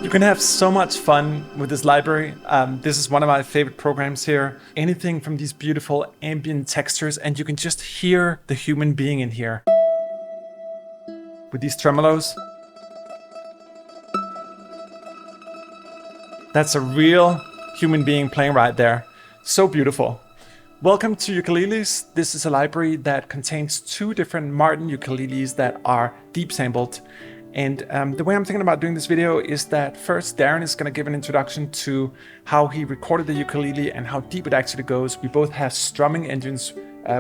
You can have so much fun with this library. This is one of my favorite programs here. Anything from these beautiful ambient textures, and you can just hear the human being in here. With these tremolos. That's a real human being playing right there. So beautiful. Welcome to Ukuleles. This is a library that contains 2 different Martin ukuleles that are deep sampled. And the way I'm thinking about doing this video is that first Darren is going to give an introduction to how he recorded the ukulele and how deep it actually goes. We both have strumming engines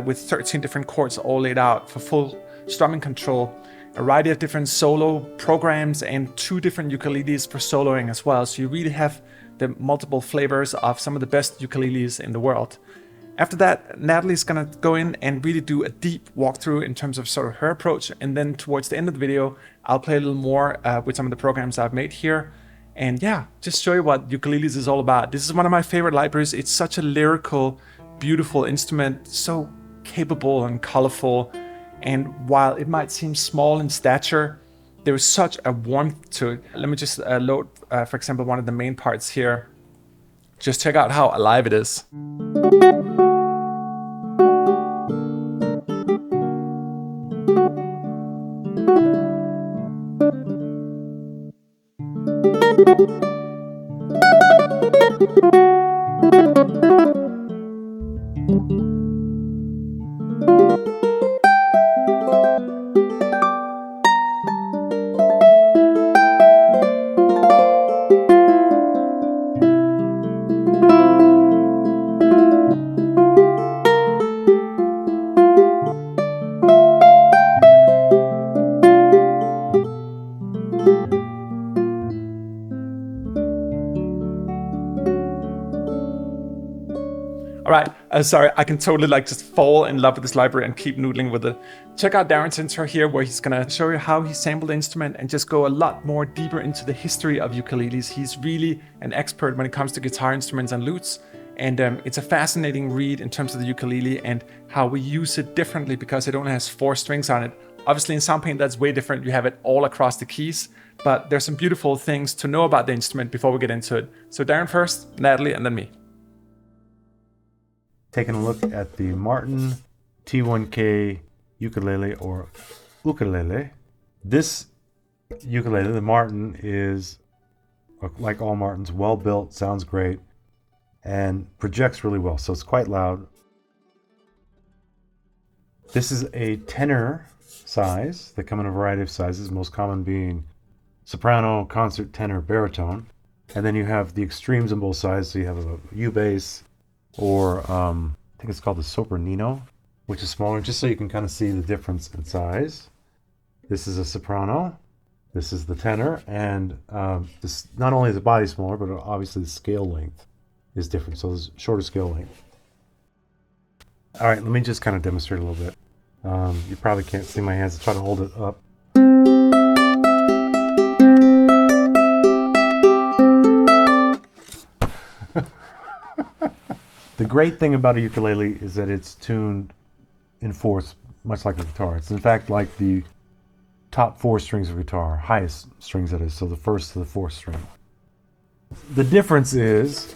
with 13 different chords all laid out for full strumming control, a variety of different solo programs, and 2 different ukuleles for soloing as well. So you really have the multiple flavors of some of the best ukuleles in the world. After that, Natalie's gonna go in and really do a deep walkthrough in terms of sort of her approach. And then towards the end of the video, I'll play a little more with some of the programs I've made here. And yeah, just show you what ukuleles is all about. This is one of my favorite libraries. It's such a lyrical, beautiful instrument, so capable and colorful. And while it might seem small in stature, there is such a warmth to it. Let me just load, for example, one of the main parts here. Just check out how alive it is. Alright, sorry, I can totally just fall in love with this library and keep noodling with it. Check out Darren's intro here where he's gonna show you how he sampled the instrument and just go a lot more deeper into the history of ukuleles. He's really an expert when it comes to guitar instruments and lutes. And it's a fascinating read in terms of the ukulele and how we use it differently because it only has 4 strings on it. Obviously in Soundpaint that's way different, you have it all across the keys, but there's some beautiful things to know about the instrument before we get into it. So Darren first, Natalie, and then me. Taking a look at the Martin T1K ukulele or ukulele. This ukulele, the Martin, is like all Martins, well built, sounds great, and projects really well, so it's quite loud. This is a tenor size. They come in a variety of sizes, most common being soprano, concert, tenor, baritone. And then you have the extremes on both sides, so you have a U bass, or I think it's called the Sopranino, which is smaller, just so you can kind of see the difference in size. This is a soprano, this is the tenor, and this not only is the body smaller, but obviously the scale length is different, so there's shorter scale length. All right, let me just kind of demonstrate a little bit. You probably can't see my hands. I'll try to hold it up. The great thing about a ukulele is that it's tuned in fourths, much like a guitar. It's in fact like the top 4 strings of a guitar, highest strings that is, so the 1st to the 4th string. The difference is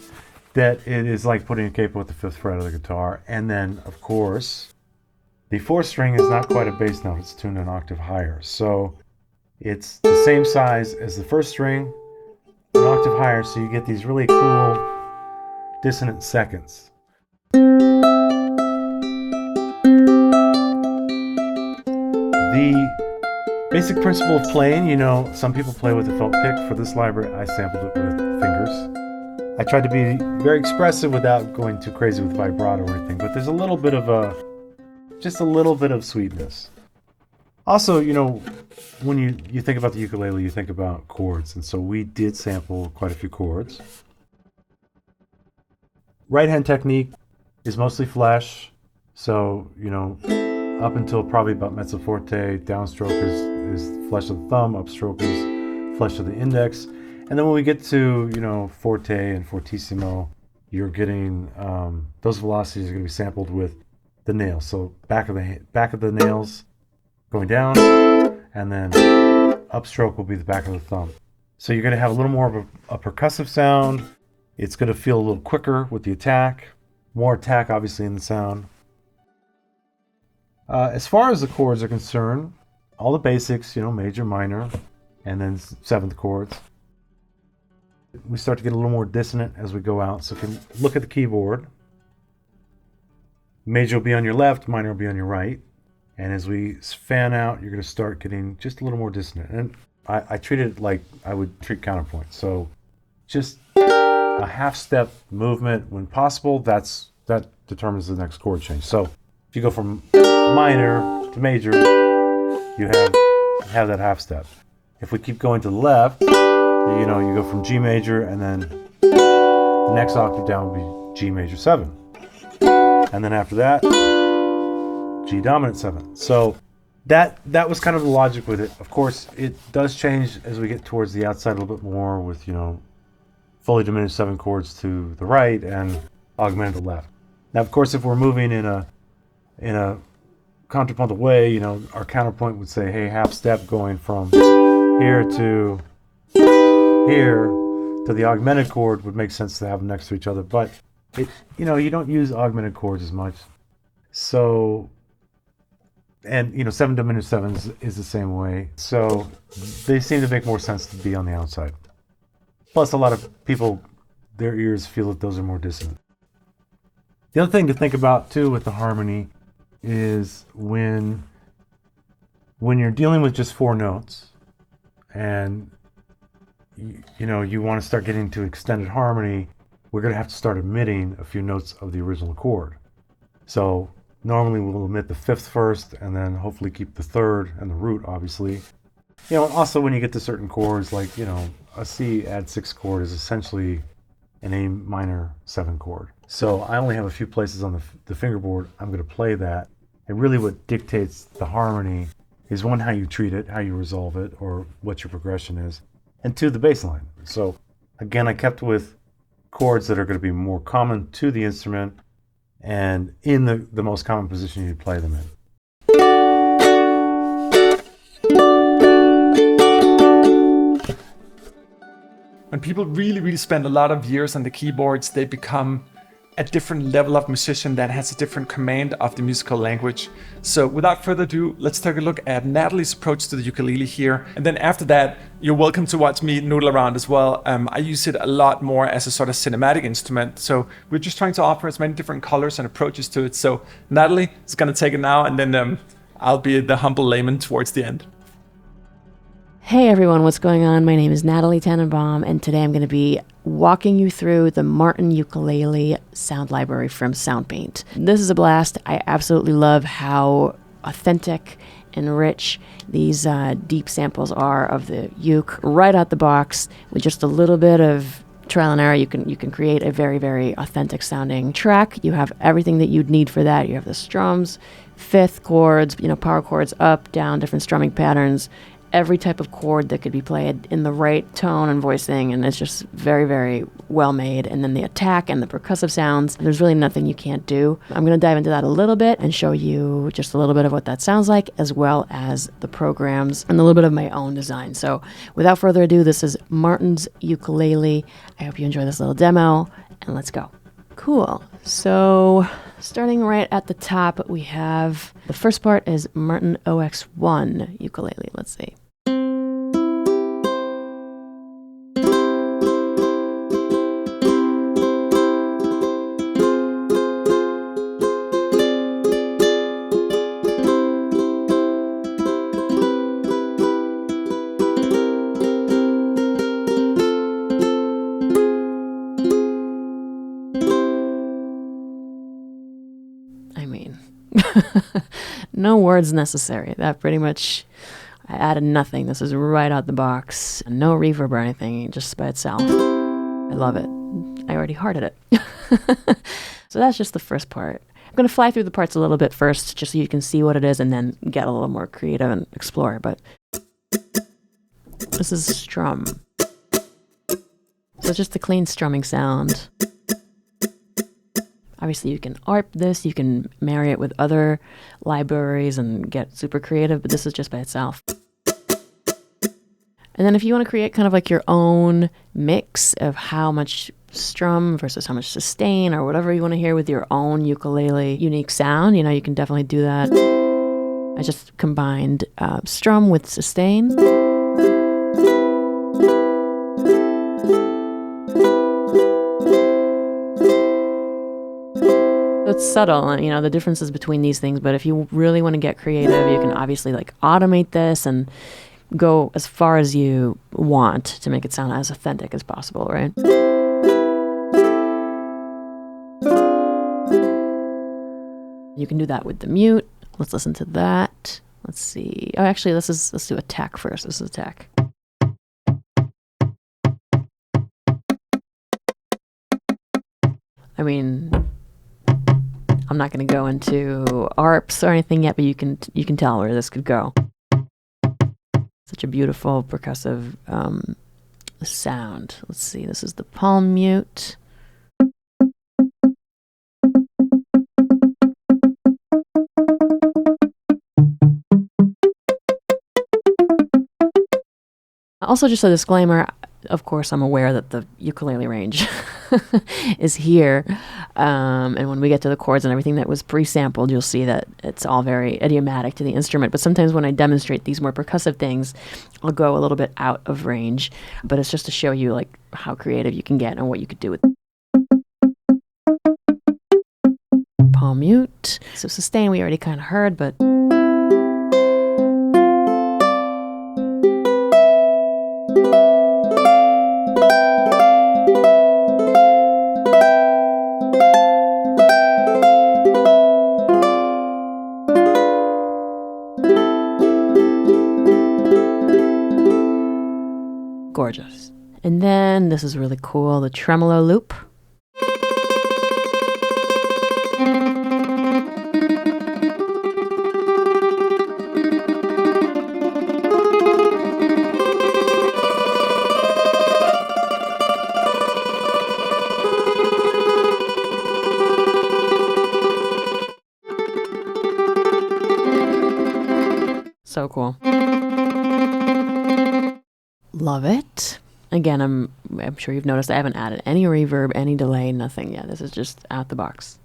that it is like putting a capo at the 5th fret of the guitar, and then of course the 4th string is not quite a bass note, it's tuned an octave higher. So it's the same size as the 1st string, an octave higher, so you get these really cool dissonant seconds. The basic principle of playing, you know, some people play with a felt pick. For this library, I sampled it with fingers. I tried to be very expressive without going too crazy with vibrato or anything, but there's a little bit of just a little bit of sweetness. Also, you know, when you think about the ukulele, you think about chords, and so we did sample quite a few chords. Right hand technique is mostly flesh, so, you know, up until probably about mezzo forte, downstroke is flesh of the thumb, upstroke is flesh of the index, And then when we get to, forte and fortissimo, you're getting, those velocities are going to be sampled with the nails. So back of the nails going down, and then upstroke will be the back of the thumb. So you're going to have a little more of a percussive sound. It's going to feel a little quicker with the attack. More attack, obviously, in the sound. As far as the chords are concerned, all the basics, major, minor, and then seventh chords. We start to get a little more dissonant as we go out. So if you look at the keyboard, major will be on your left, minor will be on your right. And as we fan out, you're going to start getting just a little more dissonant. And I treat it like I would treat counterpoint. So just a half step movement when possible, that determines the next chord change. So if you go from minor to major, you have that half step. If we keep going to the left, you go from G major, and then the next octave down will be G major 7. And then after that, G dominant 7. So that was kind of the logic with it. Of course, it does change as we get towards the outside a little bit more with, fully diminished 7 chords to the right and augmented to the left. Now, of course, if we're moving in a contrapuntal way, our counterpoint would say, hey, half step going from here to here to the augmented chord would make sense to have them next to each other. But you don't use augmented chords as much. So, and 7 diminished 7 is the same way. So they seem to make more sense to be on the outside. Plus, a lot of people, their ears feel that those are more dissonant. The other thing to think about too with the harmony is when you're dealing with just 4 notes, and you want to start getting to extended harmony, we're going to have to start omitting a few notes of the original chord. So normally we'll omit the 5th first, and then hopefully keep the 3rd and the root, obviously. Also when you get to certain chords, like a C add 6 chord is essentially an A minor 7 chord. So I only have a few places on the fingerboard I'm going to play that. And really what dictates the harmony is, one, how you treat it, how you resolve it, or what your progression is, and 2, the bass line. So again, I kept with chords that are going to be more common to the instrument and in the most common position you play them in. When people really, really spend a lot of years on the keyboards, they become a different level of musician that has a different command of the musical language. So without further ado, let's take a look at Natalie's approach to the ukulele here. And then after that, you're welcome to watch me noodle around as well. I use it a lot more as a sort of cinematic instrument. So we're just trying to offer as many different colors and approaches to it. So Natalie is gonna take it now, and then I'll be the humble layman towards the end. Hey everyone, what's going on? My name is Natalie Tannenbaum, and today I'm going to be walking you through the Martin ukulele sound library from Soundpaint. This is a blast. I absolutely love how authentic and rich these deep samples are of the uke right out the box. With just a little bit of trial and error, you can create a very, very authentic sounding track. You have everything that you'd need for that. You have the strums, 5th chords, power chords, up, down, different strumming patterns, every type of chord that could be played in the right tone and voicing, and it's just very, very well made. And then the attack and the percussive sounds, there's really nothing you can't do. I'm going to dive into that a little bit and show you just a little bit of what that sounds like, as well as the programs and a little bit of my own design. So without further ado, this is Martin's ukulele. I hope you enjoy this little demo, and let's go. Cool. So starting right at the top, we have the first part is Martin OX1 ukulele. Let's see. No words necessary. That pretty much, I added nothing. This is right out the box. No reverb or anything, just by itself. I love it. I already hearted it. So that's just the first part. I'm going to fly through the parts a little bit first, just so you can see what it is, and then get a little more creative and explore. But this is strum. So just a clean strumming sound. Obviously, you can ARP this, you can marry it with other libraries and get super creative, but this is just by itself. And then if you want to create kind of like your own mix of how much strum versus how much sustain or whatever you want to hear with your own ukulele unique sound, you can definitely do that. I just combined strum with sustain. It's subtle, and the differences between these things, but if you really want to get creative, you can obviously like automate this and go as far as you want to make it sound as authentic as possible, right? You can do that with the mute. Let's listen to that. Let's see. Oh, actually, let's do attack first. This is attack. I mean, I'm not going to go into ARPs or anything yet, but you can tell where this could go. Such a beautiful percussive sound. Let's see. This is the palm mute. Also, just a disclaimer, of course, I'm aware that the ukulele range is here. And when we get to the chords and everything that was pre-sampled, you'll see that it's all very idiomatic to the instrument. But sometimes when I demonstrate these more percussive things, I'll go a little bit out of range. But it's just to show you like how creative you can get and what you could do with palm mute. So sustain we already kind of heard, but gorgeous. And then this is really cool, the tremolo loop. So cool. Love it. Again, I'm sure you've noticed I haven't added any reverb, any delay, nothing yet. This is just out the box.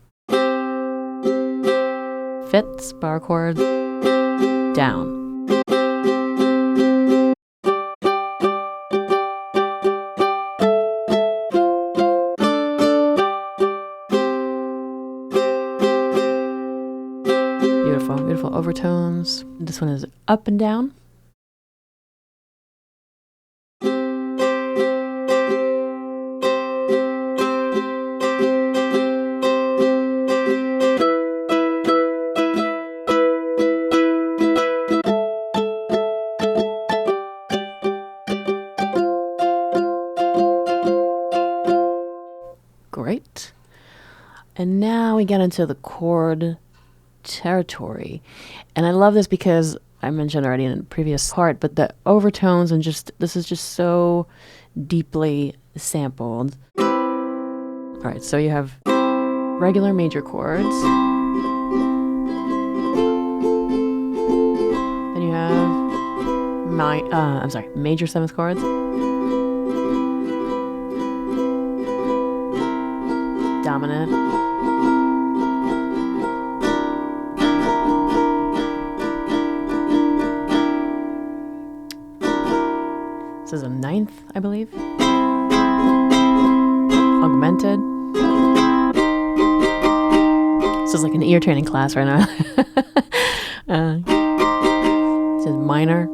Fifths, bar chord, down. Beautiful, beautiful overtones. This one is up and down. Great. And now we get into the chord territory. And I love this because I mentioned already in a previous part, but the overtones and this is just so deeply sampled. All right, so you have regular major chords. Then you have major seventh chords. Dominant. This is a ninth, I believe. Augmented. This is like an ear training class right now. This is minor.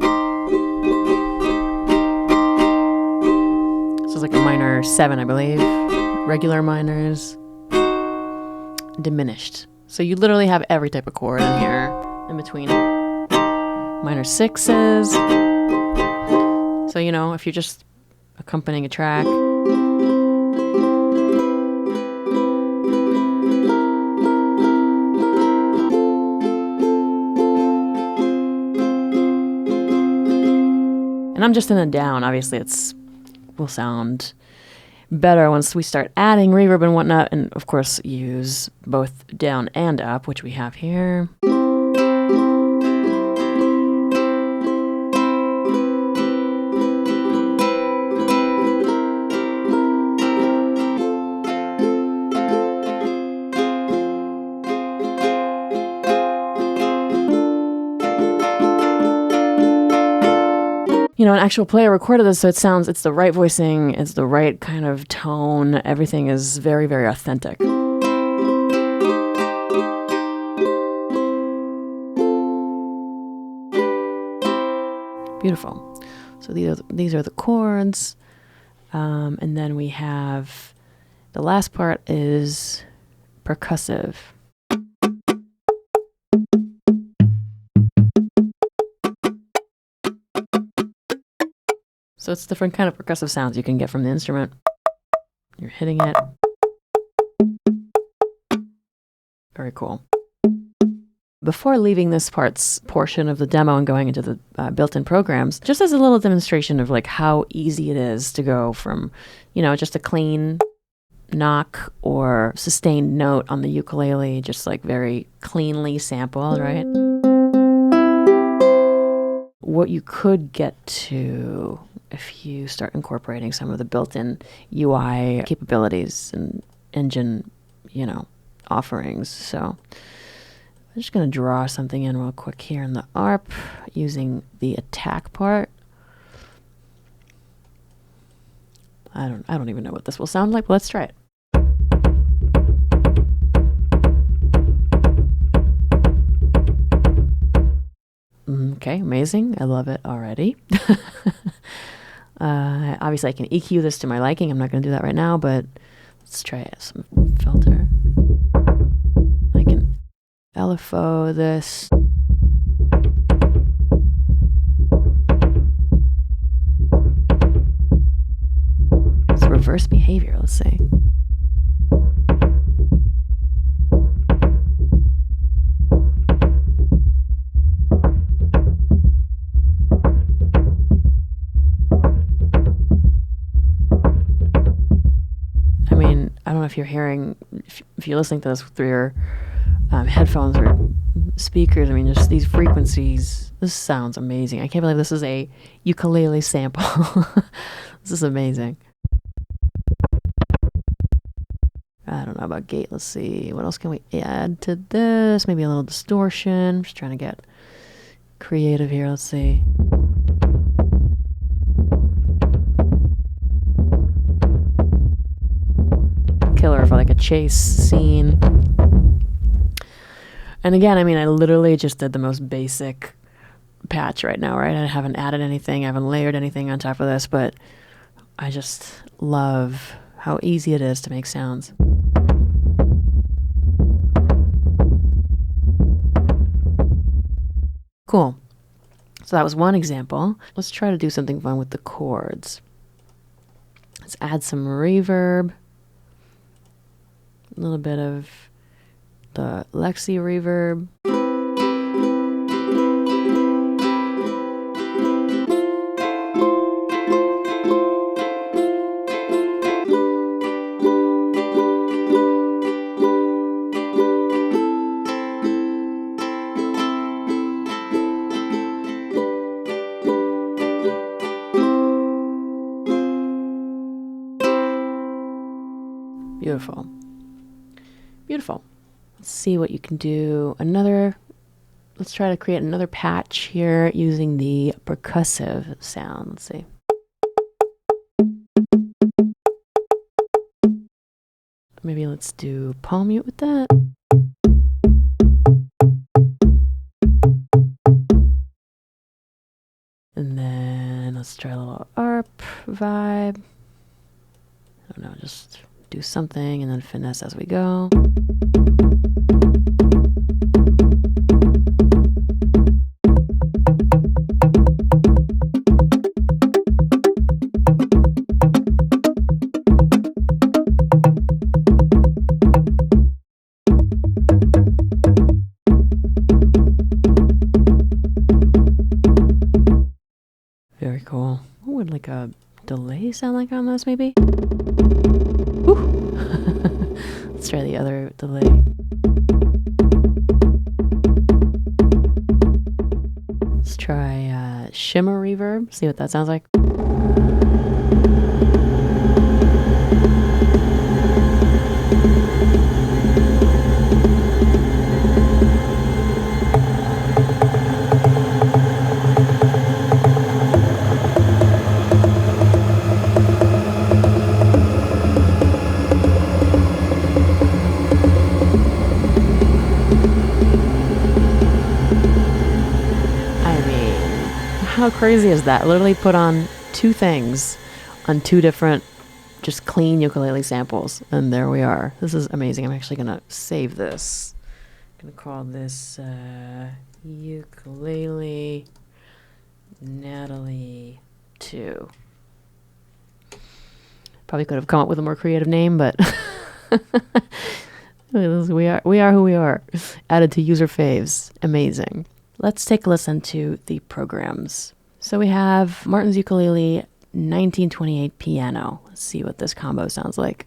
This is like a minor 7, I believe. Regular minors. Diminished. So you literally have every type of chord in here in between. Minor 6s. So, if you're just accompanying a track. And I'm just in a down. Obviously, will sound better once we start adding reverb and whatnot, and of course use both down and up, which we have here. You know, an actual player recorded this, so it's the right voicing, it's the right kind of tone. Everything is very, very authentic. Beautiful. So these are the chords. And then we have the last part is percussive. So it's different kind of percussive sounds you can get from the instrument. You're hitting it. Very cool. Before leaving this portion of the demo and going into the built-in programs, just as a little demonstration of like how easy it is to go from, you know, just a clean knock or sustained note on the ukulele, just like very cleanly sampled, right? What you could get to if you start incorporating some of the built-in UI capabilities and engine, you know, offerings. So I'm just going to draw something in real quick here in the ARP using the attack part. I don't even know what this will sound like, but let's try it. Okay, amazing. I love it already. Obviously, I can EQ this to my liking. I'm not going to do that right now, but let's try some filter. I can LFO this. It's reverse behavior, let's see. I don't know if you're hearing, if you're listening to this through your headphones or speakers, I mean, just these frequencies, this sounds amazing. I can't believe this is a ukulele sample. This is amazing. I don't know about gate. Let's see. What else can we add to this? Maybe a little distortion. Just trying to get creative here. Let's see. Killer for like a chase scene. And again, I mean, I literally just did the most basic patch right now, right? I haven't added anything, I haven't layered anything on top of this, but I just love how easy it is to make sounds. Cool. So that was one example. Let's try to do something fun with the chords. Let's add some reverb. A little bit of the Lexi reverb. Beautiful. Beautiful. Let's see what you can do. Let's try to create another patch here using the percussive sound. Let's see. Maybe let's do palm mute with that. And then let's try a little ARP vibe. I don't know, just do something and then finesse as we go. Very cool. Oh, and like a delay he sound like on this, maybe? Woo. Let's try the other delay. Let's try shimmer reverb, see what that sounds like. How crazy is that? Literally put on two things on two different just clean ukulele samples, and there we are. This is amazing. I'm actually gonna save this. I'm gonna call this Ukulele Natalie 2. Probably could have come up with a more creative name, but we are who we are. Added to user faves. Amazing. Let's take a listen to the programs. So we have Martin's Ukulele 1928 piano. Let's see what this combo sounds like.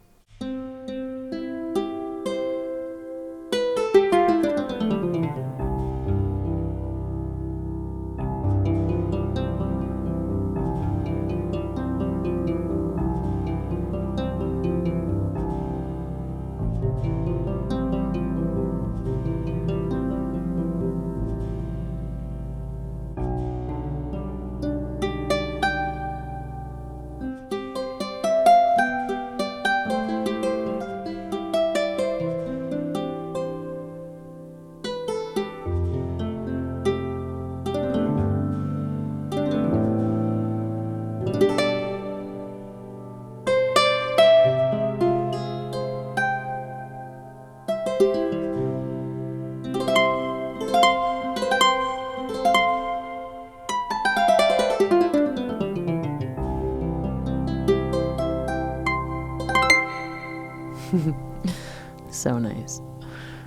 So nice.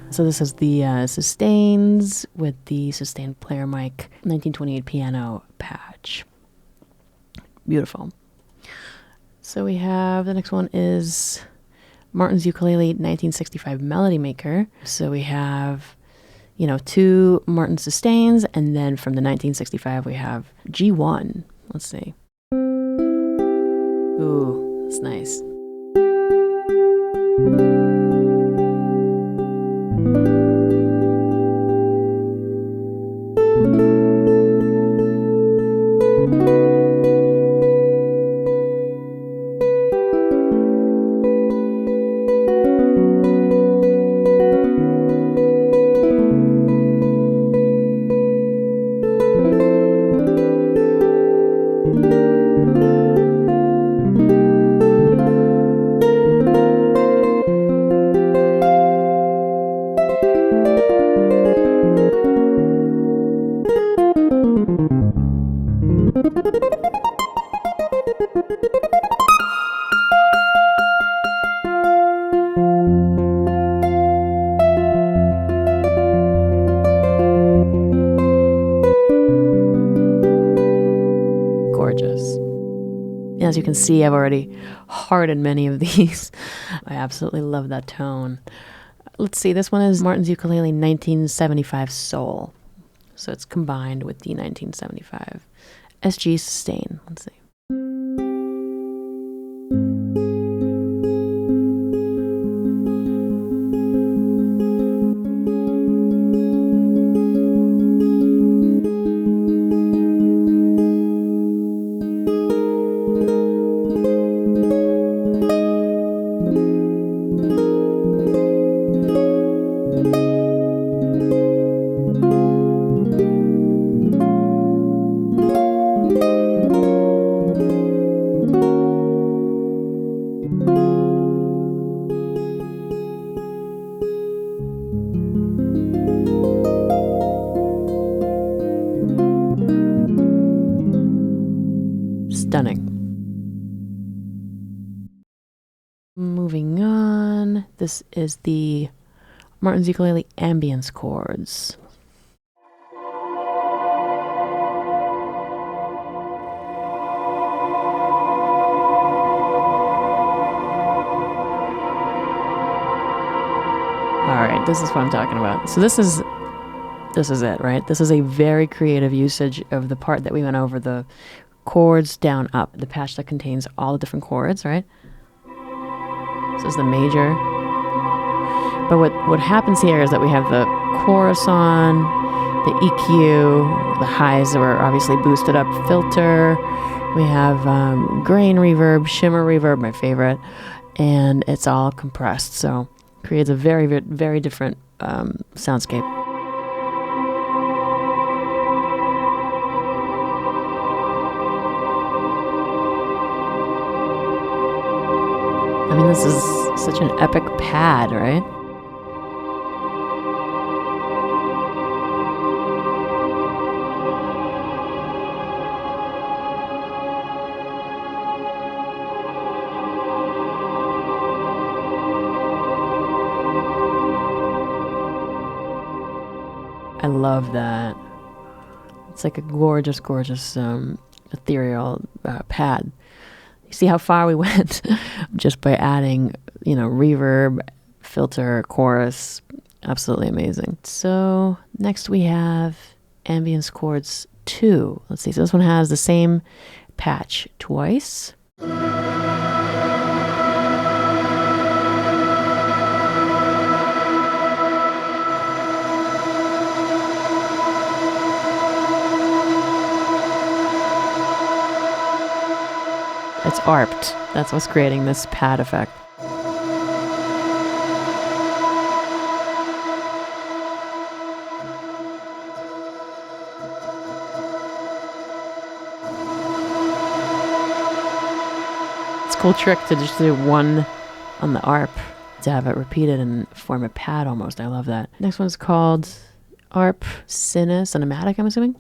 So this is the sustains with the sustained player mic 1928 piano patch. Beautiful. So we have, the next one is Martin's Ukulele 1965 Melody Maker. So we have, you know, two Martin sustains, and then from the 1965 we have G1. Let's see. Ooh, that's nice. As you can see, I've already hardened many of these. I absolutely love that tone. Let's see, this one is Martin's Ukulele 1975 Soul. So it's combined with the 1975 SG sustain. Let's see. Stunning. Moving on, this is the Martin's Ukulele Ambience chords. All right, this is what I'm talking about. So this is it, right? This is a very creative usage of the part that we went over, the chords down up, the patch that contains all the different chords, right? This is the major. But what happens here is that we have the chorus on, the EQ, the highs are obviously boosted up, filter. We have grain reverb, shimmer reverb, my favorite, and it's all compressed. So creates a very, very, very different soundscape. I mean, this is such an epic pad, right? I love that. It's like a gorgeous, gorgeous ethereal pad. You see how far we went just by adding, reverb, filter, chorus. Absolutely amazing. So next we have Ambience Chords 2. Let's see. So this one has the same patch twice. It's arped. That's what's creating this pad effect. It's a cool trick to just do one on the arp, to have it repeated and form a pad almost. I love that. Next one's called Arp Cine Cinematic, I'm assuming.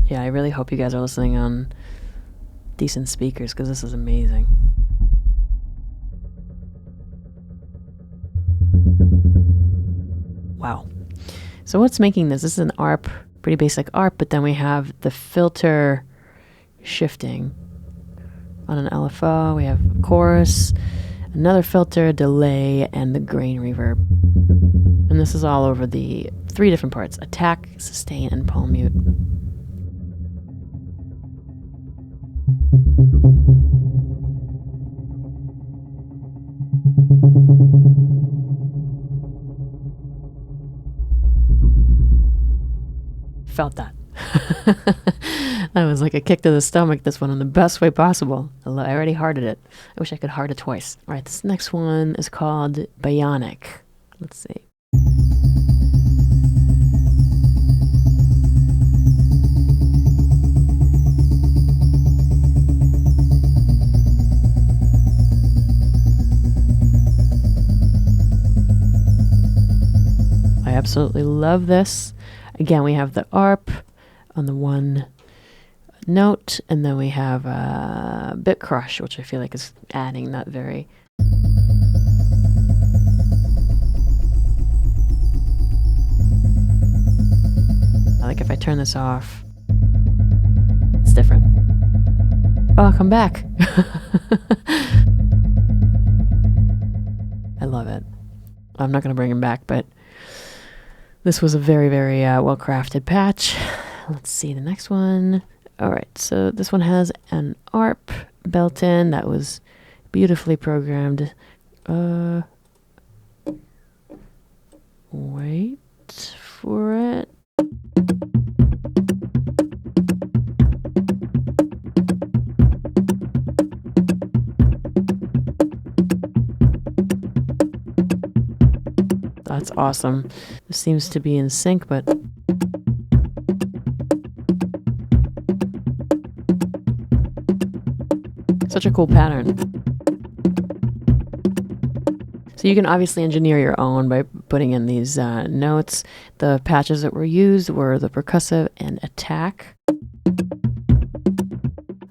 Yeah, I really hope you guys are listening on decent speakers because this is amazing. Wow. So what's making this? This is an arp, pretty basic arp, but then we have the filter shifting on an LFO. We have chorus, another filter, delay, and the grain reverb. And this is all over the 3 different parts: attack, sustain, and palm mute. Felt that. That was like a kick to the stomach, this one, in the best way possible. I already hearted it. I wish I could heart it twice. All right, this next one is called Bionic. Let's see. I absolutely love this. Again, we have the arp on the one note, and then we have bit crush, which I feel like is adding that very... Like if I turn this off, it's different. Oh, come back. I love it. I'm not going to bring him back, but this was a very, very well-crafted patch. Let's see the next one. All right, so this one has an arp built in that was beautifully programmed. Wait for it. That's awesome. This seems to be in sync, but such a cool pattern. So you can obviously engineer your own by putting in these notes. The patches that were used were the percussive and attack.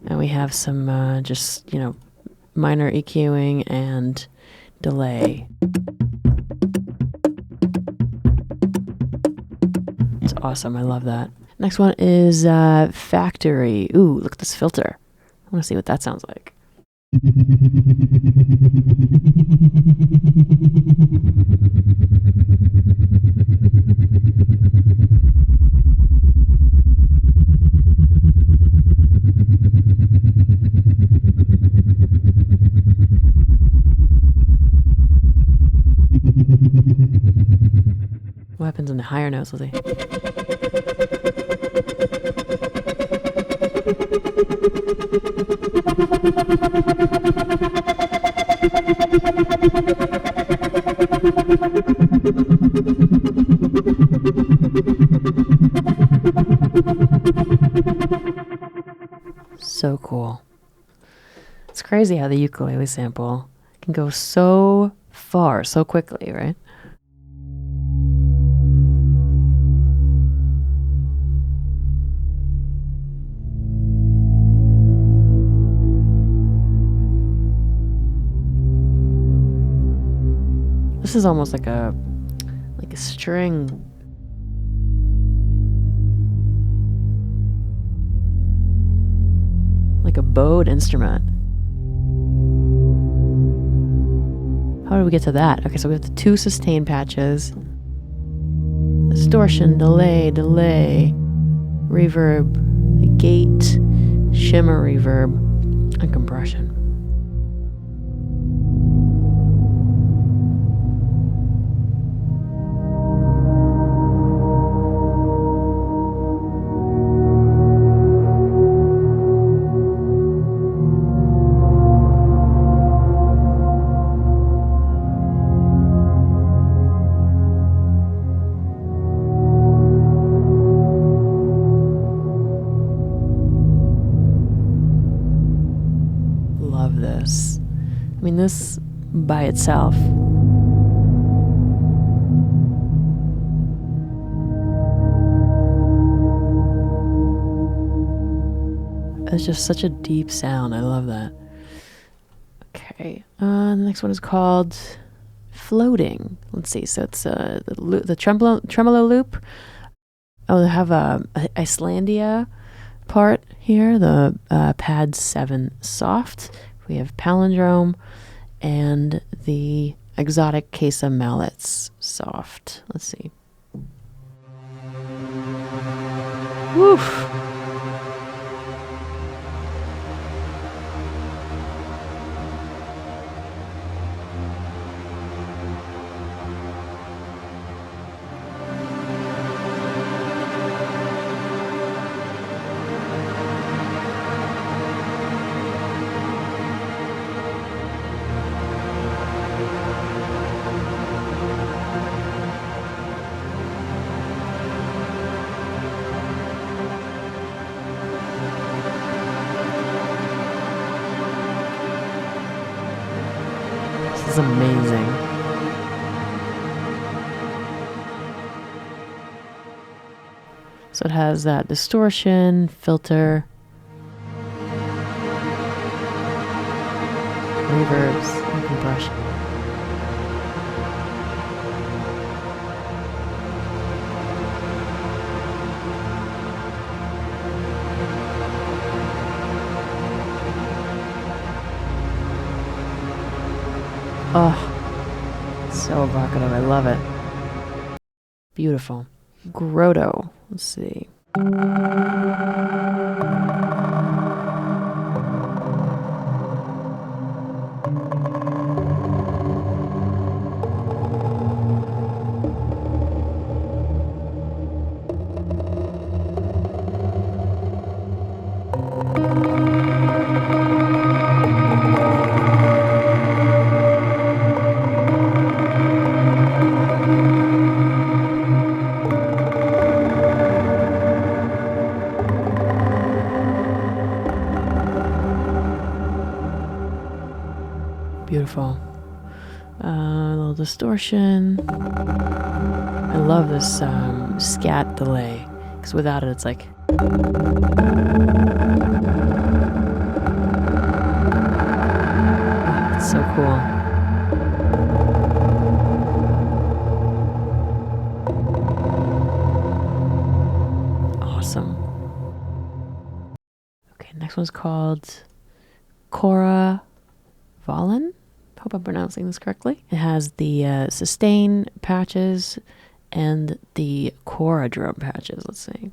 And we have some just, minor EQing and delay. It's awesome. I love that. Next one is Factory. Ooh, look at this filter. I want to see what that sounds like. What happens in the higher notes? Let's see. So cool. It's crazy how the ukulele sample can go so far so quickly, right? This is almost like a string. Like a bowed instrument. How do we get to that? Okay, so we have the 2 sustain patches. Distortion, delay, reverb, the gate, shimmer reverb, and compression. This by itself it's just such a deep sound. I love that. Okay, the next one is called Floating. Let's see. So it's the tremolo loop. Oh, they have a Icelandia part here. The pad 7 soft. We have palindrome. And the exotic Casa mallets soft. Let's see. Woof. This is amazing. So it has that distortion, filter, reverbs, and compression. Oh, so evocative. I love it. Beautiful. Grotto. Let's see. Beautiful. A little distortion. I love this scat delay, because without it, it's like. cool. Awesome. Okay, next one's called Kora Vollen. Hope I'm pronouncing this correctly. It has the sustain patches and the Kora drum patches. Let's see.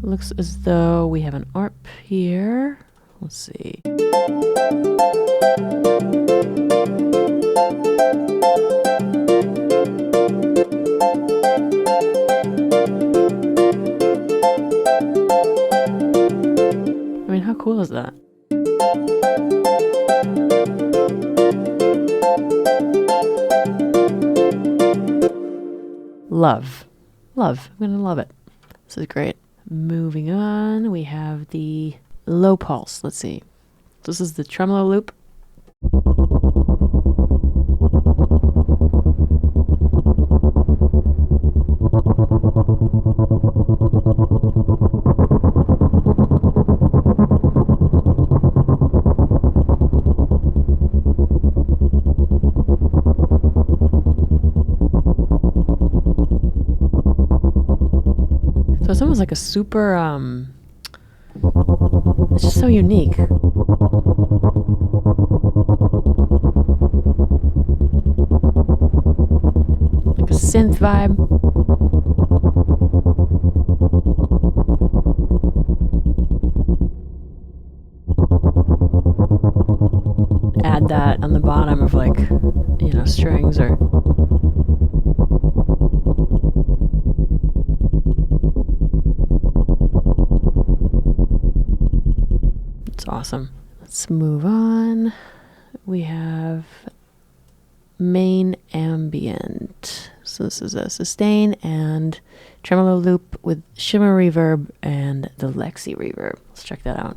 Looks as though we have an Arp here. Let's see. I mean, how cool is that? Love. Love. I'm gonna love it. This is great. Moving on, we have the low pulse. Let's see. This is the tremolo loop. So it's almost like a super, it's just so unique. Like a synth vibe. Add that on the bottom of like, you know, strings or... Awesome. Let's move on. We have main ambient. So this is a sustain and tremolo loop with shimmer reverb and the Lexi reverb. Let's check that out.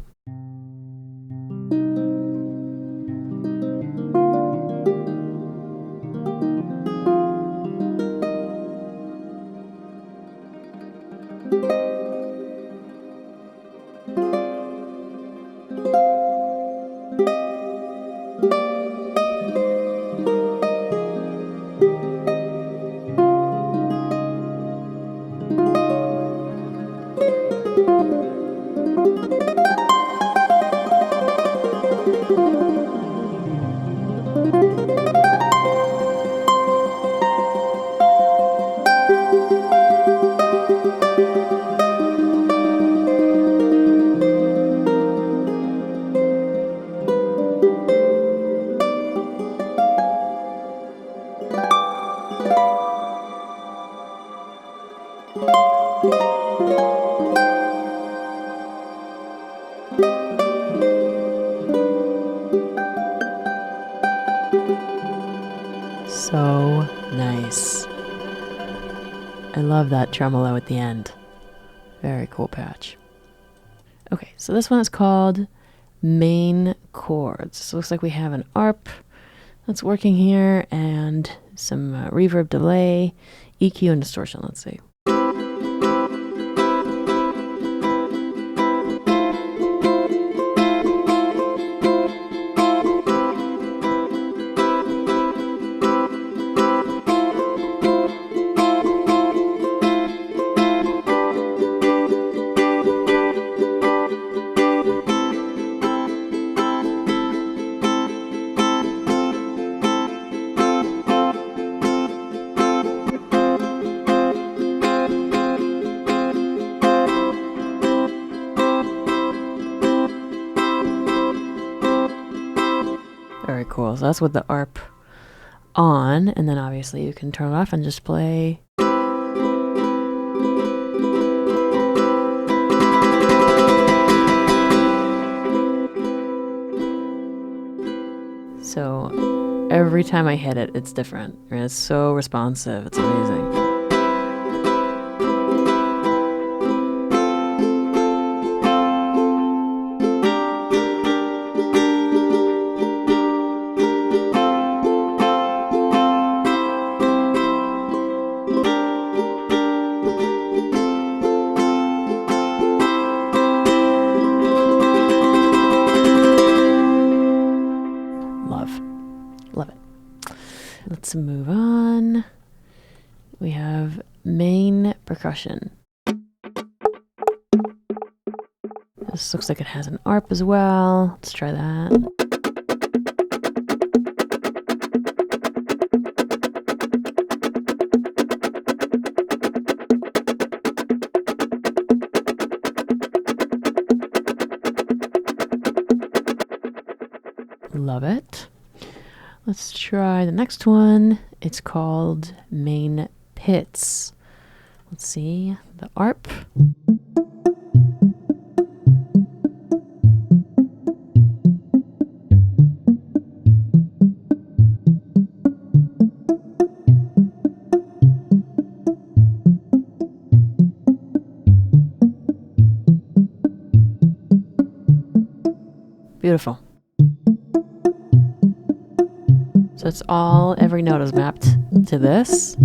So nice. I love that tremolo at the end. Very cool patch. Okay, so this one is called Main Chords. So it looks like we have an Arp that's working here and some reverb delay, EQ and distortion. Let's see. Very cool. So that's with the Arp on, and then obviously you can turn it off and just play. So every time I hit it, it's different. And it's so responsive. It's amazing. Love it. Let's move on. We have main percussion. This looks like it has an arp as well. Let's try that. Love it. Let's try the next one. It's called main Pizz. Let's see the arp. Beautiful. So it's all, every note is mapped to this.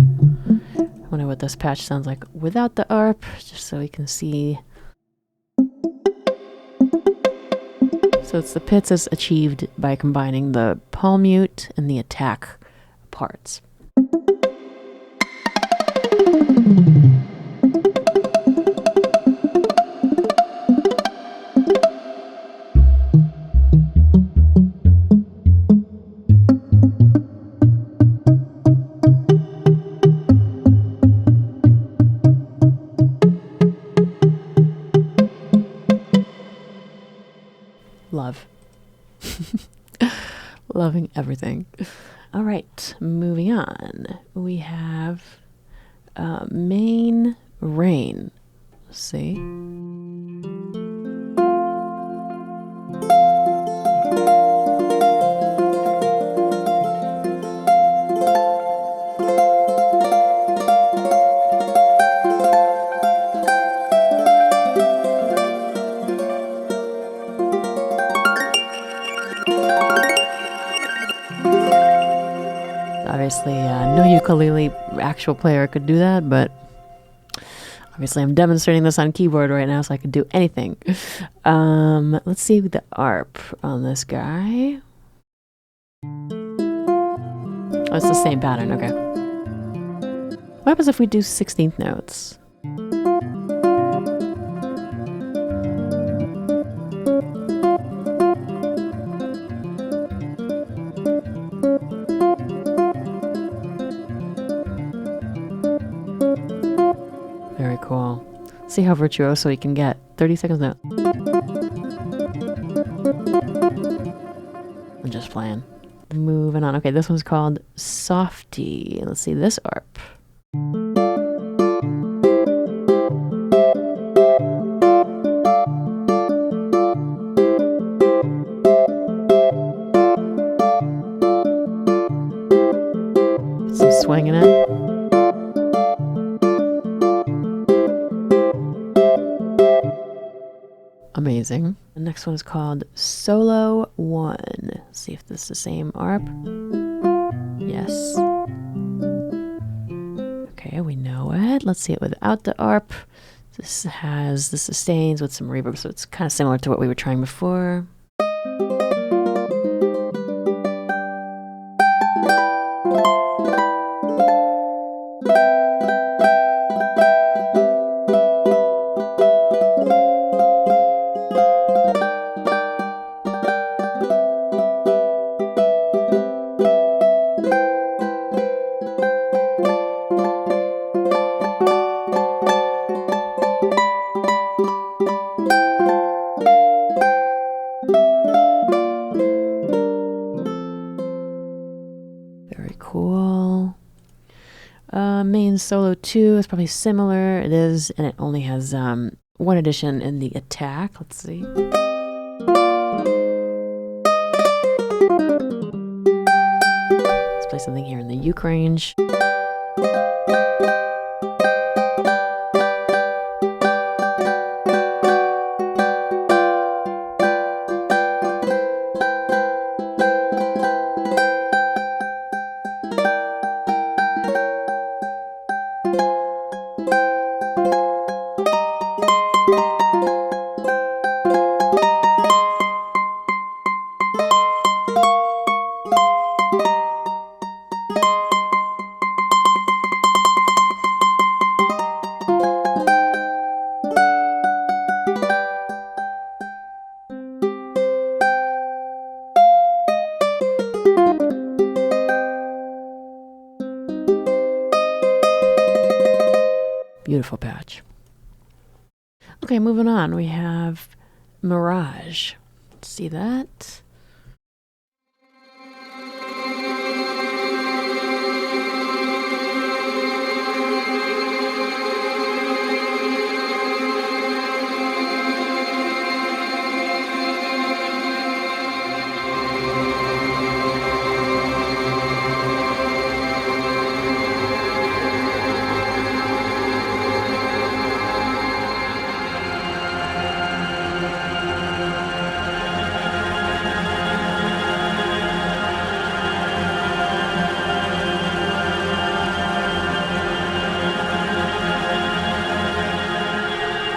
I wonder what this patch sounds like without the arp, just so we can see. So it's the Pizz is achieved by combining the palm mute and the attack parts. Love. Loving everything. All right, moving on. We have main rain. Let's see. Obviously, no ukulele actual player could do that, but obviously I'm demonstrating this on keyboard right now, so I could do anything. Let's see the arp on this guy. Oh, it's the same pattern, okay. What happens if we do 16th notes? Very cool. See how virtuoso he can get. 30 seconds note. I'm just playing. Moving on. Okay, this one's called Softie. Let's see this arp. Some swing in it. Amazing. The next one is called Solo 1. Let's see if this is the same arp. Yes. Okay, we know it. Let's see it without the arp. This has the sustains with some reverb, so it's kind of similar to what we were trying before. Main solo 2 is probably similar. It is, and it only has one addition in the attack. Let's see. Let's play something here in the uke range. Beautiful patch. Okay, moving on. We have Mirage. See that?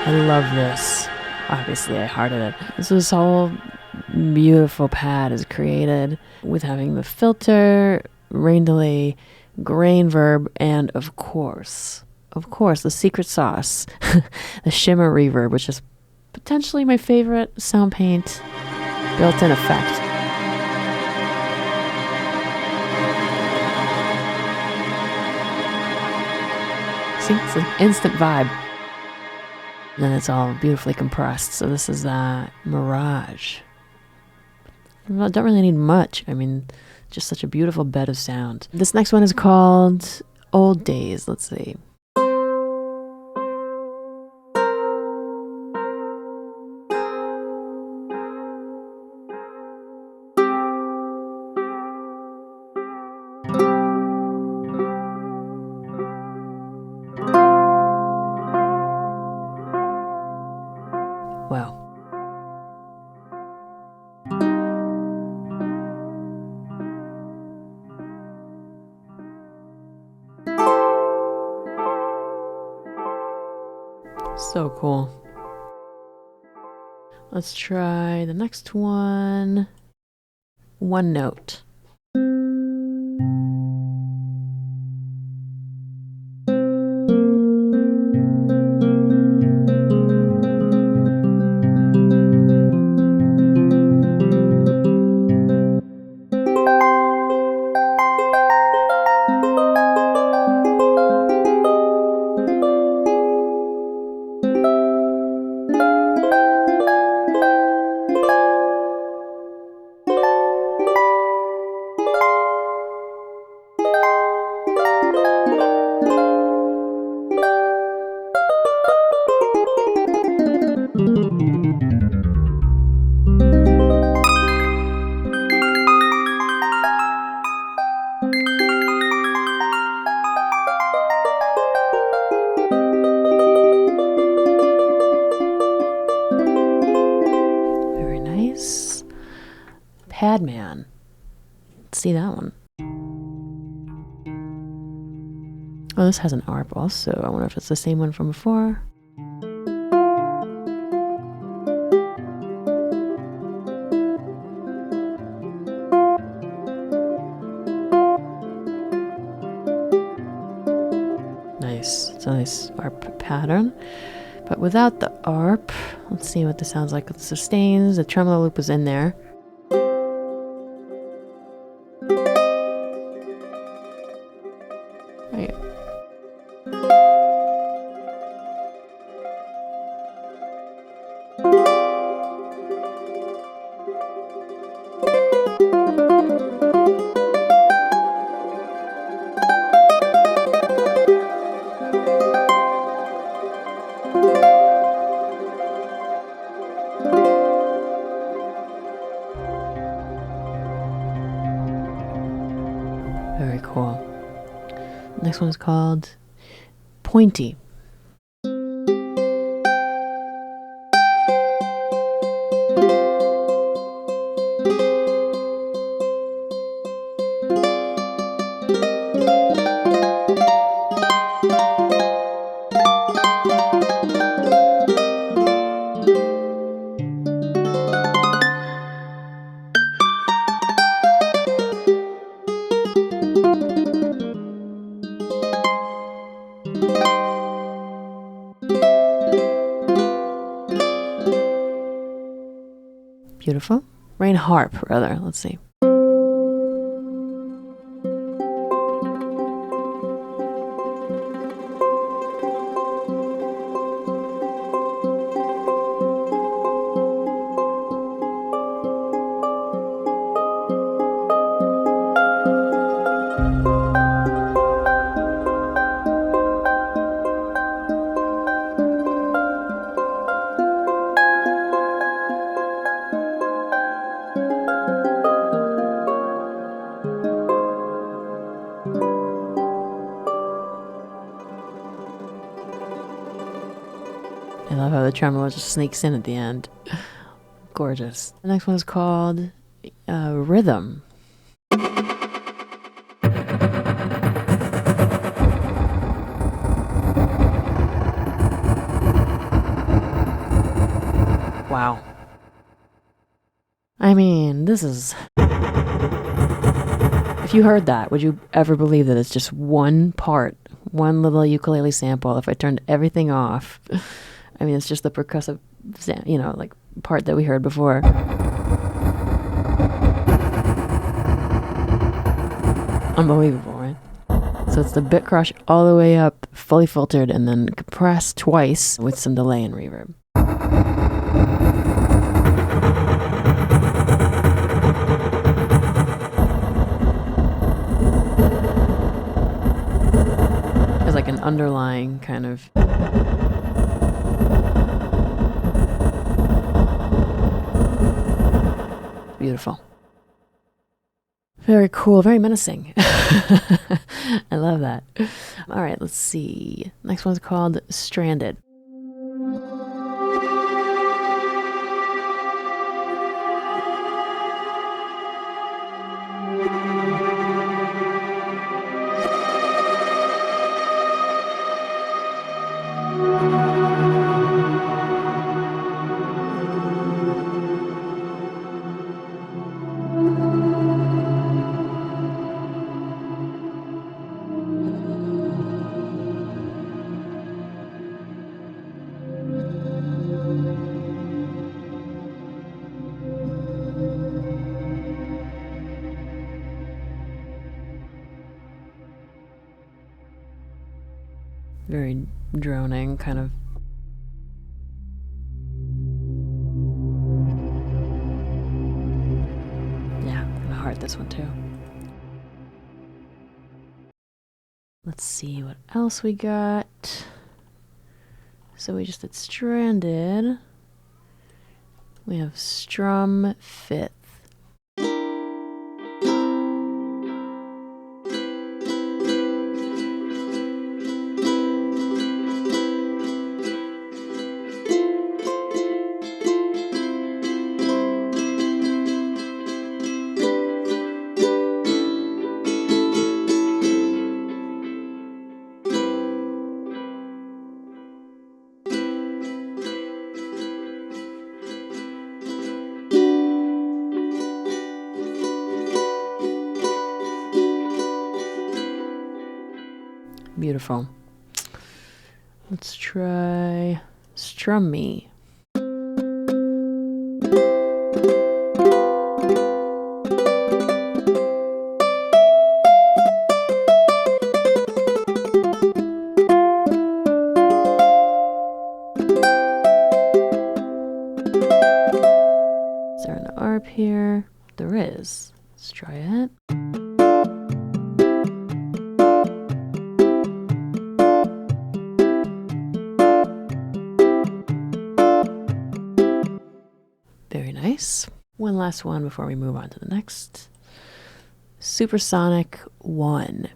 I love this. Obviously, I hearted it. This whole beautiful pad is created with having the filter, rain delay, grain verb, and of course, the secret sauce, the shimmer reverb, which is potentially my favorite Soundpaint built-in effect. See, it's an instant vibe. And then it's all beautifully compressed. So this is Mirage. Well, don't really need much. I mean, just such a beautiful bed of sound. This next one is called Old Days. Let's see. Wow. So cool. Let's try the next one. One note. Padman. Let's see that one. Oh, this has an ARP also. I wonder if it's the same one from before. Nice. It's a nice ARP pattern. But without the ARP, let's see what this sounds like with the sustains. The tremolo loop was in there. Right. Very cool. Next one is called Pointy. Beautiful. Rain harp, rather. Let's see. I love how the tremolo just sneaks in at the end. Gorgeous. The next one is called Rhythm. Wow. I mean, this is... If you heard that, would you ever believe that it's just one part, one little ukulele sample? If I turned everything off, I mean, it's just the percussive, like part that we heard before. Unbelievable, right? So it's the bit crush all the way up, fully filtered, and then compressed twice with some delay and reverb. There's like an underlying kind of... Beautiful. Very cool, very menacing. I love that. All right, let's see. Next one's called Stranded. Very droning, kind of. Yeah, I'm gonna heart this one too. Let's see what else we got. So we just did Stranded. We have Strum Fifth. Beautiful. Let's try Strum Me. Is there an arp here? There is. Let's try it. Very nice. One last one before we move on to the next. Supersonic 1.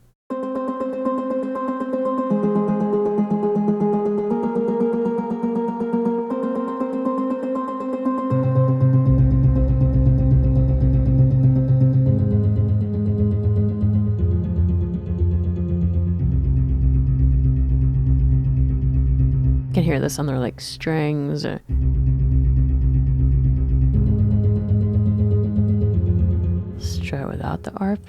You can hear this on their like strings. Let's try without the arp.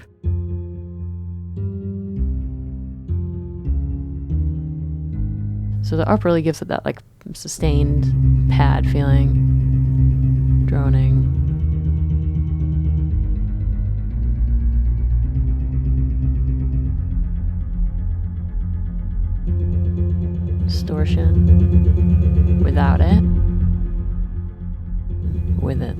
So the arp really gives it that like sustained pad feeling, droning. Distortion without it, with it.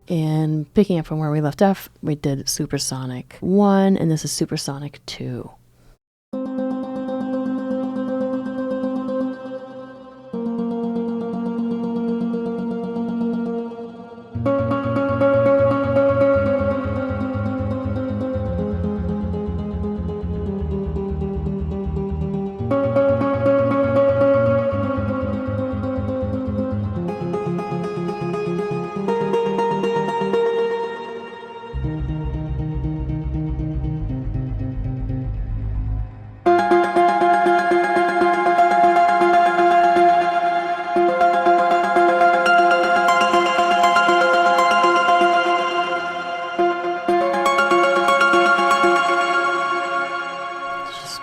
And picking up from where we left off, we did Supersonic 1, and this is Supersonic 2.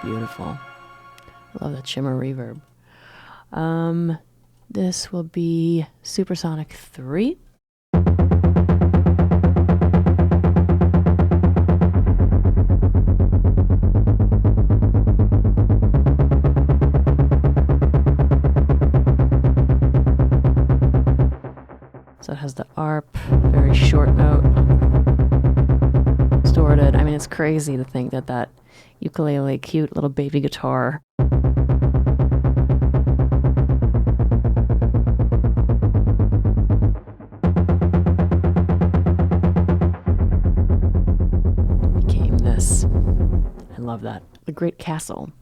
Beautiful. I love that shimmer reverb. This will be Supersonic 3. So it has the arp, very short note, distorted. I mean, it's crazy to think that that ukulele, cute little baby guitar, became this. I love that. The Great Castle.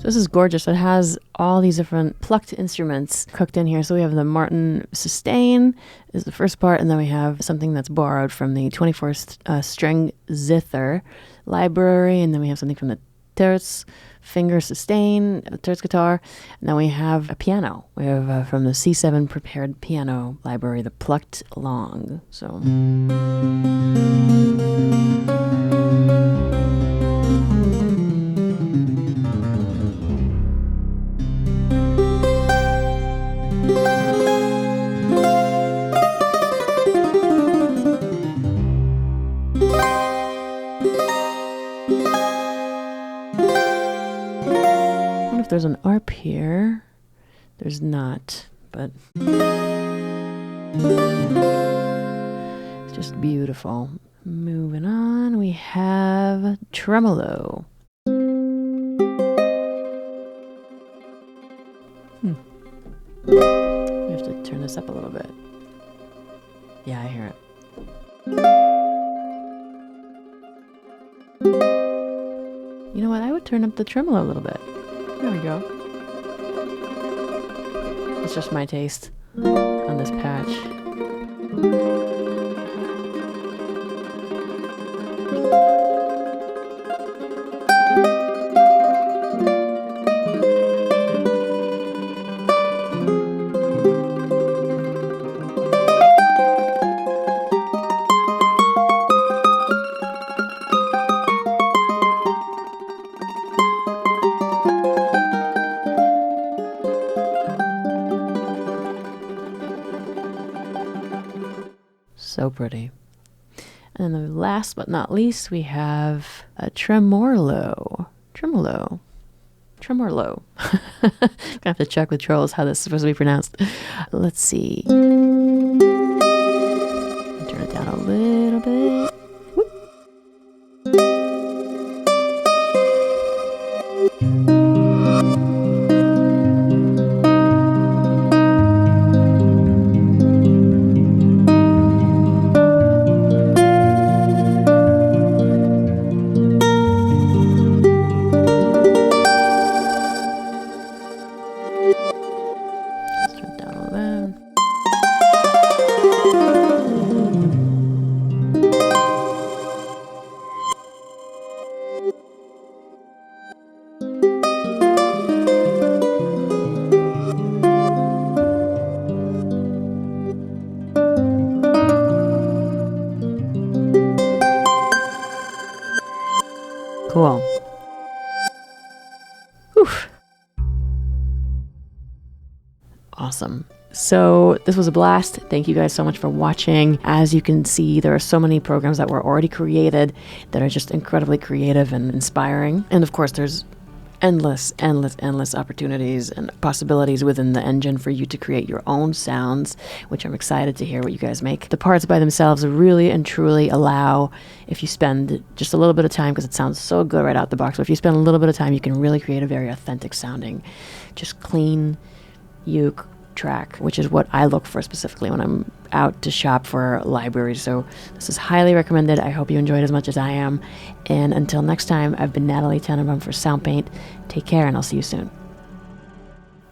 This is gorgeous. It has all these different plucked instruments cooked in here. So we have the Martin sustain is the first part, and then we have something that's borrowed from the 24th string zither library, and then we have something from the terz finger sustain, terz guitar, and then we have a piano. We have from the C7 prepared piano library, the plucked long. So. There's an arp here. There's not, but it's just beautiful. Moving on, we have Tremolo. We have to turn this up a little bit. Yeah, I hear it. You know what? I would turn up the tremolo a little bit. There we go. It's just my taste on this patch. pretty. And then last but not least, we have a Tremorlo. Tremolo. Tremorlo. Gonna have to check with Troels how this is supposed to be pronounced. Let's see. Turn it down a little bit. Whoop. Cool. Whew. Awesome. So this was a blast. Thank you guys so much for watching. As you can see, there are so many programs that were already created that are just incredibly creative and inspiring. And of course, there's endless opportunities and possibilities within the engine for you to create your own sounds, which I'm excited to hear what you guys make. The parts by themselves really and truly allow, if you spend just a little bit of time, because it sounds so good right out the box, but if you spend a little bit of time, you can really create a very authentic sounding, just clean uke track, which is what I look for specifically when I'm out to shop for libraries. So this is highly recommended. I hope you enjoyed as much as I am. And until next time, I've been Natalie Tenenbaum for Soundpaint. Take care, and I'll see you soon.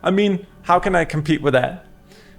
I mean, how can I compete with that?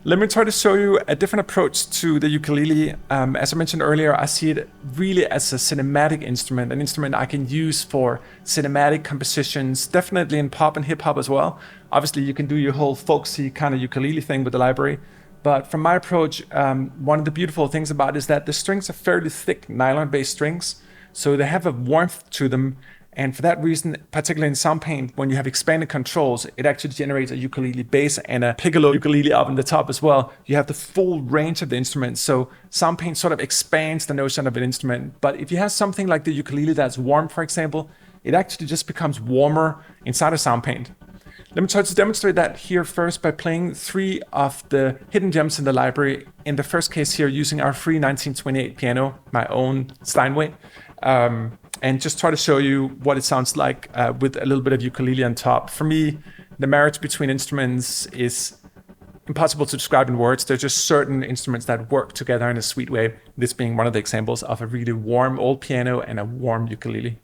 Let me try to show you a different approach to the ukulele. As I mentioned earlier, I see it really as a cinematic instrument, an instrument I can use for cinematic compositions, definitely in pop and hip hop as well. Obviously, you can do your whole folksy kind of ukulele thing with the library. But from my approach, one of the beautiful things about it is that the strings are fairly thick nylon-based strings, so they have a warmth to them. And for that reason, particularly in Soundpaint, when you have expanded controls, it actually generates a ukulele bass and a piccolo ukulele up on the top as well. You have the full range of the instrument. So Soundpaint sort of expands the notion of an instrument. But if you have something like the ukulele that's warm, for example, it actually just becomes warmer inside of Soundpaint. Let me try to demonstrate that here first by playing 3 of the hidden gems in the library. In the first case here, using our free 1928 piano, my own Steinway. And just try to show you what it sounds like with a little bit of ukulele on top. For me, the marriage between instruments is impossible to describe in words. There's just certain instruments that work together in a sweet way. This being one of the examples of a really warm old piano and a warm ukulele.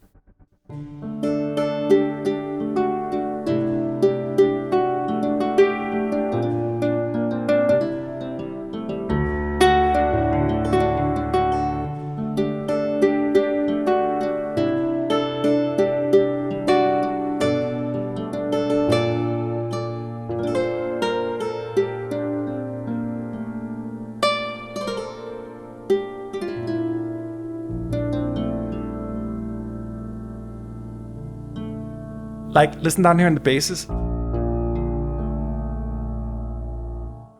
Like, listen down here in the basses.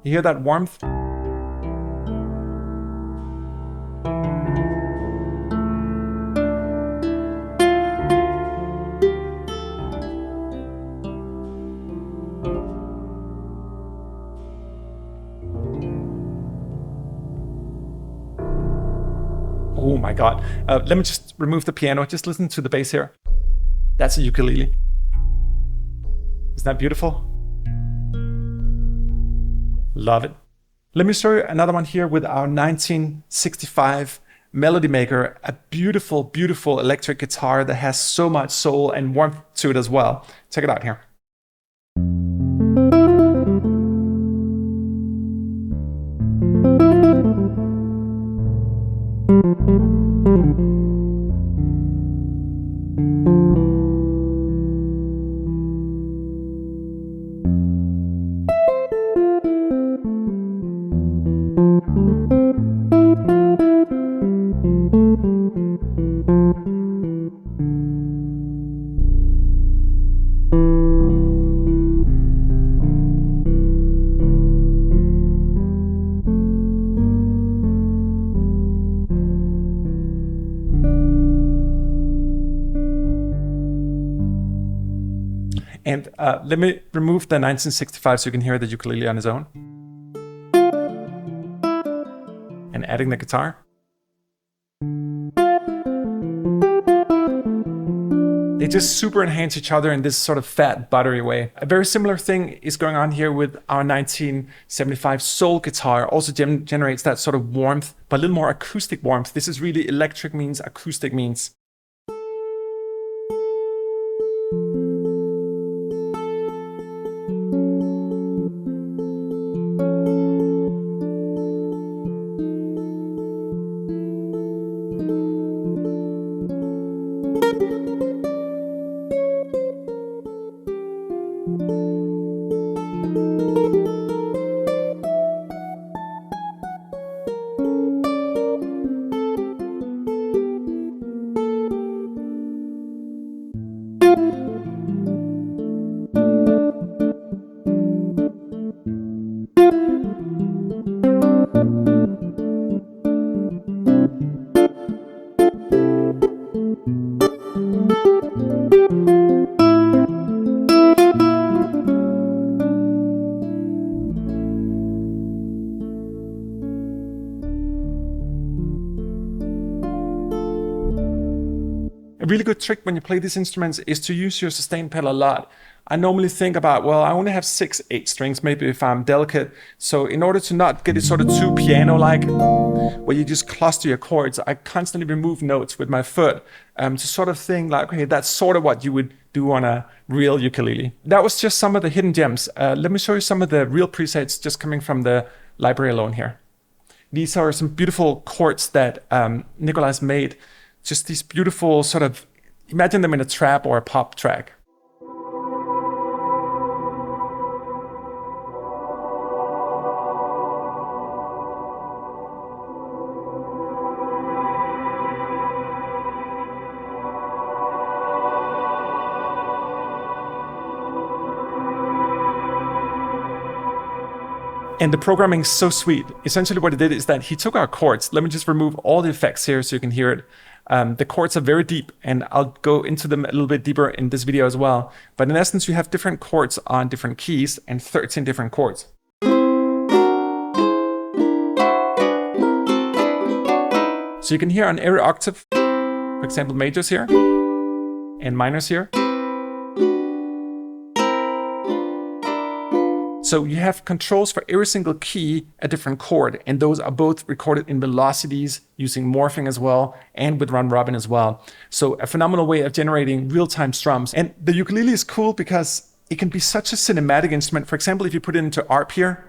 You hear that warmth? Oh my God. Let me just remove the piano. Just listen to the bass here. That's a ukulele. Isn't that beautiful? Love it. Let me show you another one here with our 1965 Melody Maker, a beautiful, beautiful electric guitar that has so much soul and warmth to it as well. Check it out here. And let me remove the 1965 so you can hear the ukulele on its own. And adding the guitar. They just super enhance each other in this sort of fat, buttery way. A very similar thing is going on here with our 1975 soul guitar. Also generates that sort of warmth, but a little more acoustic warmth. This is really electric means acoustic means. A really good trick when you play these instruments is to use your sustain pedal a lot. I normally think about, well, I only have 6, 8 strings, maybe if I'm delicate. So in order to not get it sort of too piano-like, where you just cluster your chords, I constantly remove notes with my foot to sort of think like, okay, that's sort of what you would do on a real ukulele. That was just some of the hidden gems. Let me show you some of the real presets just coming from the library alone here. These are some beautiful chords that Nicolas made. Just these beautiful sort of, imagine them in a trap or a pop track. And the programming is so sweet. Essentially what he did is that he took our chords. Let me just remove all the effects here so you can hear it. The chords are very deep, and I'll go into them a little bit deeper in this video as well. But in essence, you have different chords on different keys and 13 different chords. So you can hear on every octave, for example, majors here and minors here. So you have controls for every single key, a different chord, and those are both recorded in velocities using morphing as well, and with round robin as well. So a phenomenal way of generating real-time strums. And the ukulele is cool because it can be such a cinematic instrument. For example, if you put it into Arp here,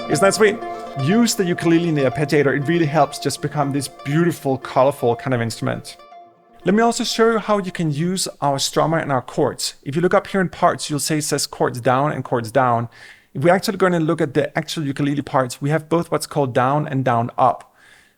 isn't that sweet? Use the ukulele in the arpeggiator. It really helps just become this beautiful, colorful kind of instrument. Let me also show you how you can use our strummer and our chords. If you look up here in parts, you'll say it says chords down and chords down. If we're actually going to look at the actual ukulele parts, we have both what's called down and down up.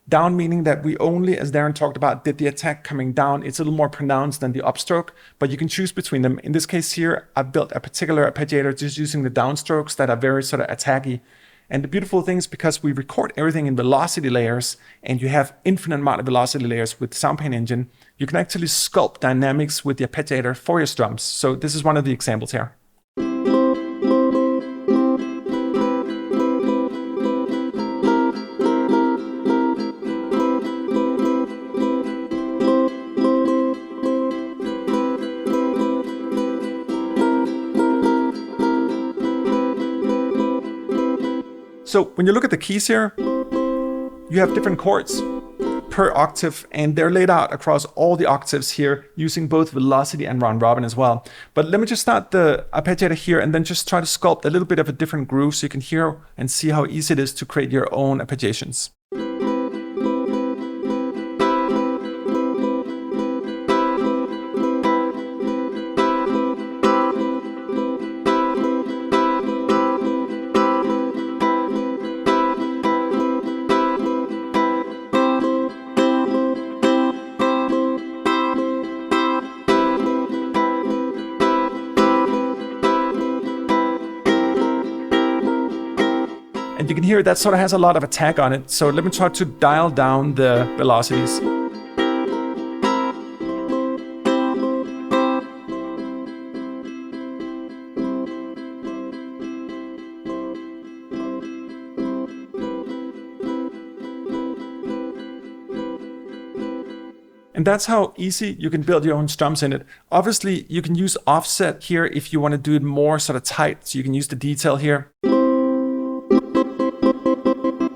Down meaning that we only, as Darren talked about, did the attack coming down. It's a little more pronounced than the upstroke, but you can choose between them. In this case here, I've built a particular arpeggiator just using the downstrokes that are very sort of attacky. And the beautiful thing is because we record everything in velocity layers, and you have infinite amount of velocity layers with the Soundpaint engine, you can actually sculpt dynamics with the arpeggiator for your strums. So this is one of the examples here. So when you look at the keys here, you have different chords per octave, and they're laid out across all the octaves here using both velocity and round robin as well. But let me just start the arpeggiator here and then just try to sculpt a little bit of a different groove so you can hear and see how easy it is to create your own arpeggiations. hear that sort of has a lot of attack on it. So let me try to dial down the velocities. And that's how easy you can build your own strums in it. Obviously, you can use offset here if you want to do it more sort of tight. So you can use the detail here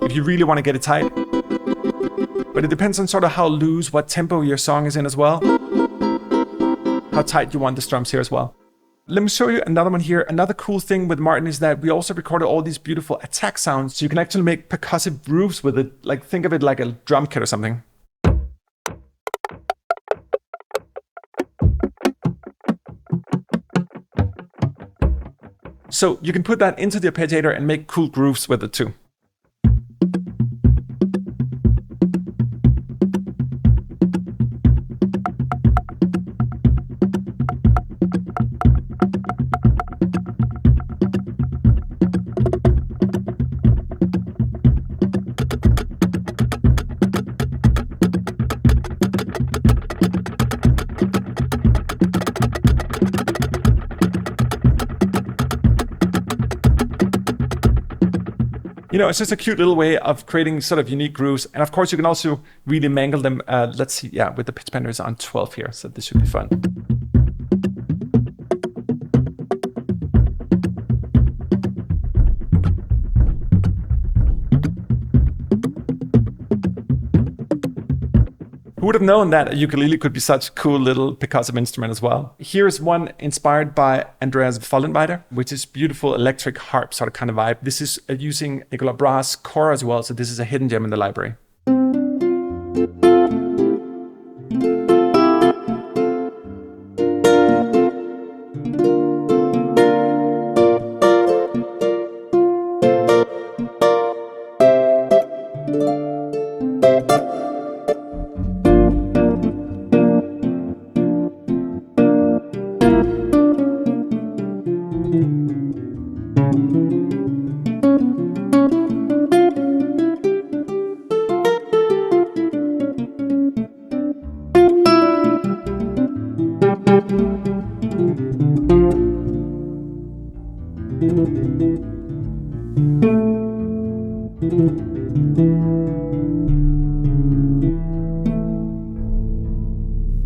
if you really want to get it tight. But it depends on sort of how loose, what tempo your song is in as well. How tight you want the strums here as well. Let me show you another one here. Another cool thing with Martin is that we also recorded all these beautiful attack sounds. So you can actually make percussive grooves with it. Like think of it like a drum kit or something. So you can put that into the arpeggiator and make cool grooves with it too. You know, it's just a cute little way of creating sort of unique grooves. And of course, you can also really mangle them. Let's see, yeah, with the pitch bender is on 12 here, so this should be fun. Who would have known that a ukulele could be such a cool little percussive instrument as well? Here's one inspired by Andreas Vollen, which is beautiful electric harp sort of kind of vibe. This is using Nicolas Bra's Kora as well, so this is a hidden gem in the library.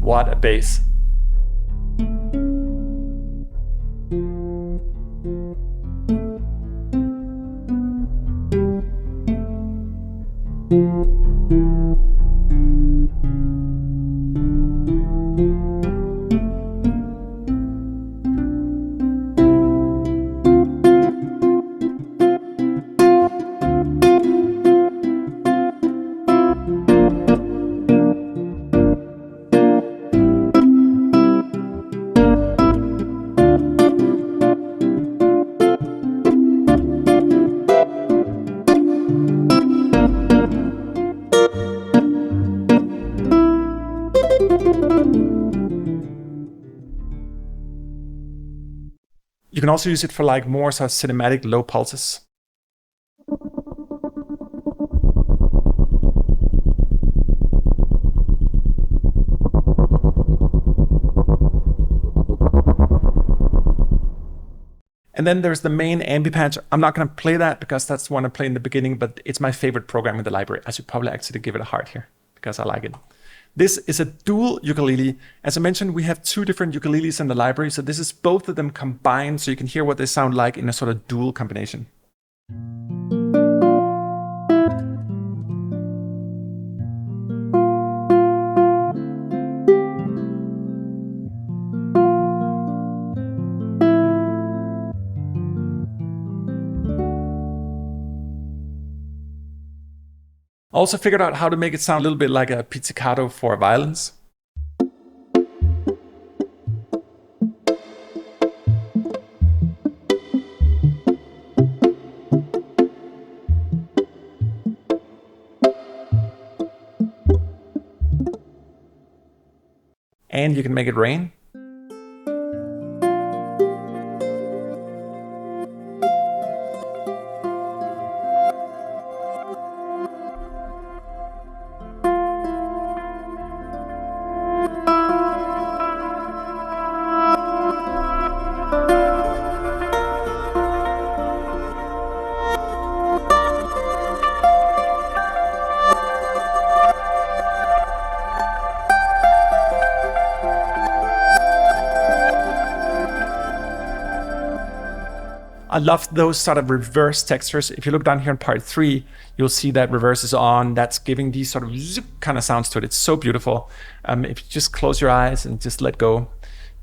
What a bass. You can also use it for like more sort of cinematic low pulses. And then there's the main Ambi patch. I'm not going to play that because that's the one I played in the beginning, but it's my favorite program in the library. I should probably actually give it a heart here because I like it. This is a dual ukulele. As I mentioned, we have two different ukuleles in the library, so this is both of them combined, so you can hear what they sound like in a sort of dual combination. Also figured out how to make it sound a little bit like a pizzicato for violins. And you can make it rain. I love those sort of reverse textures. If you look down here in part 3, you'll see that reverse is on. That's giving these sort of zip kind of sounds to it. It's so beautiful. If you just close your eyes and just let go,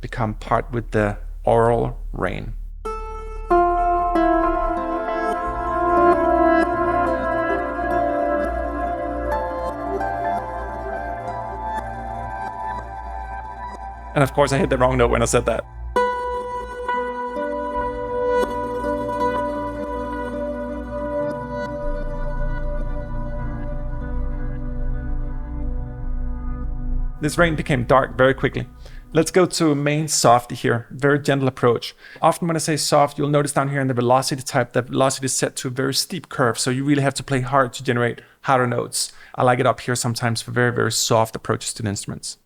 become part with the aural rain. And of course I hit the wrong note when I said that. This rain became dark very quickly. Let's go to main Softie here, very gentle approach. Often when I say soft, you'll notice down here in the velocity type, that velocity is set to a very steep curve, so you really have to play hard to generate harder notes. I like it up here sometimes for very, very soft approaches to the instruments.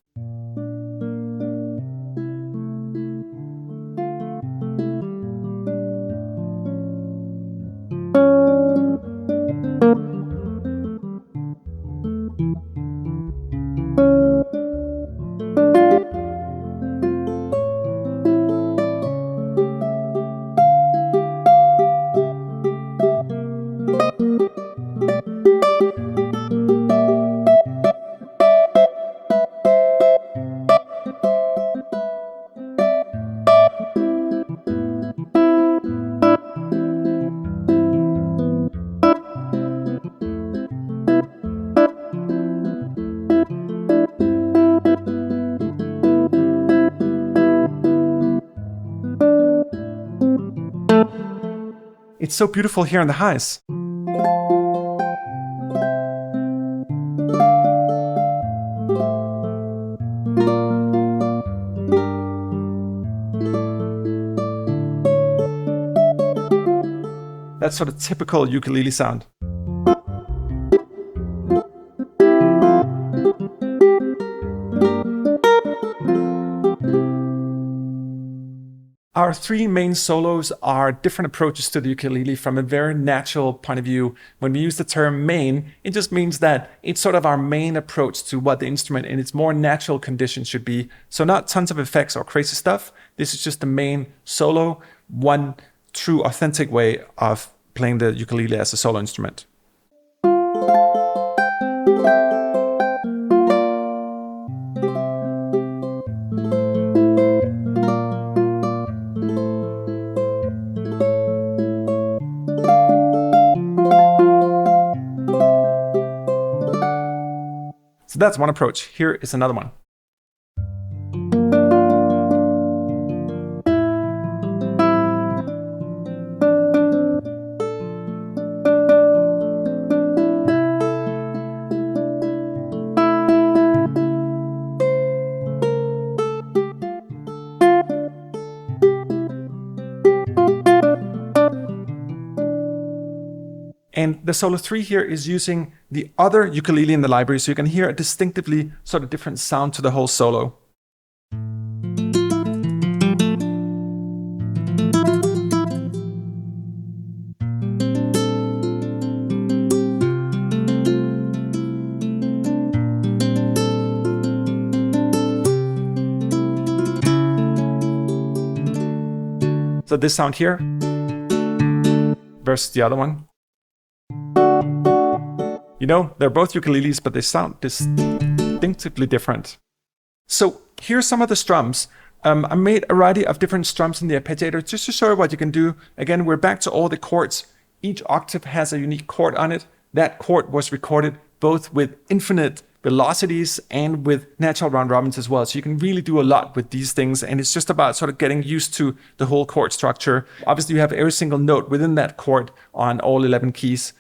It's so beautiful here in the highs. That's sort of typical ukulele sound. Our 3 main solos are different approaches to the ukulele from a very natural point of view. When we use the term main, it just means that it's sort of our main approach to what the instrument in its more natural condition should be. So not tons of effects or crazy stuff. This is just the main solo, one true authentic way of playing the ukulele as a solo instrument. So that's one approach. Here is another one. And the solo 3 here is using the other ukulele in the library, so you can hear a distinctively sort of different sound to the whole solo. So this sound here versus the other one. You know, they're both ukuleles, but they sound distinctively different. So here's some of the strums. I made a variety of different strums in the arpeggiator just to show you what you can do. Again, we're back to all the chords. Each octave has a unique chord on it. That chord was recorded both with infinite velocities and with natural round robins as well. So you can really do a lot with these things. And it's just about sort of getting used to the whole chord structure. Obviously, you have every single note within that chord on all 11 keys.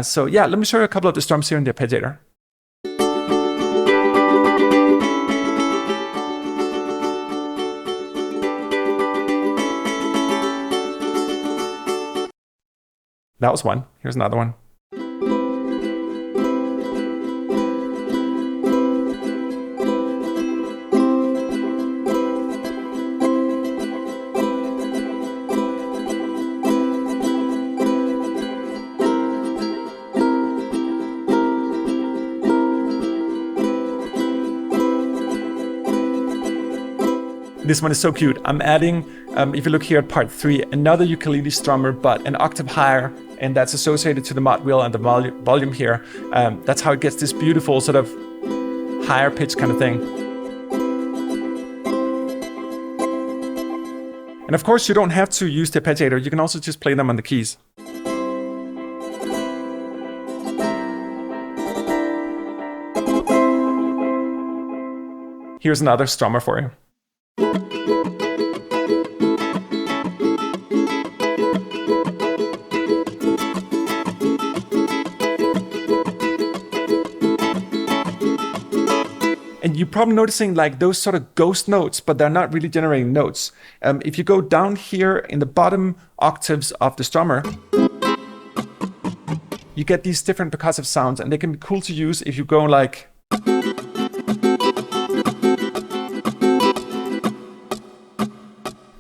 So yeah, let me show you a couple of the strums here in the arpeggiator. That was one. Here's another one. This one is so cute. I'm adding, if you look here at part 3, another ukulele strummer, but an octave higher, and that's associated to the mod wheel and the volume here. That's how it gets this beautiful sort of higher pitch kind of thing. And of course, you don't have to use the arpeggiator. You can also just play them on the keys. Here's another strummer for you. And you're probably noticing like those sort of ghost notes, but they're not really generating notes. If you go down here in the bottom octaves of the strummer, you get these different percussive sounds, and they can be cool to use if you go like...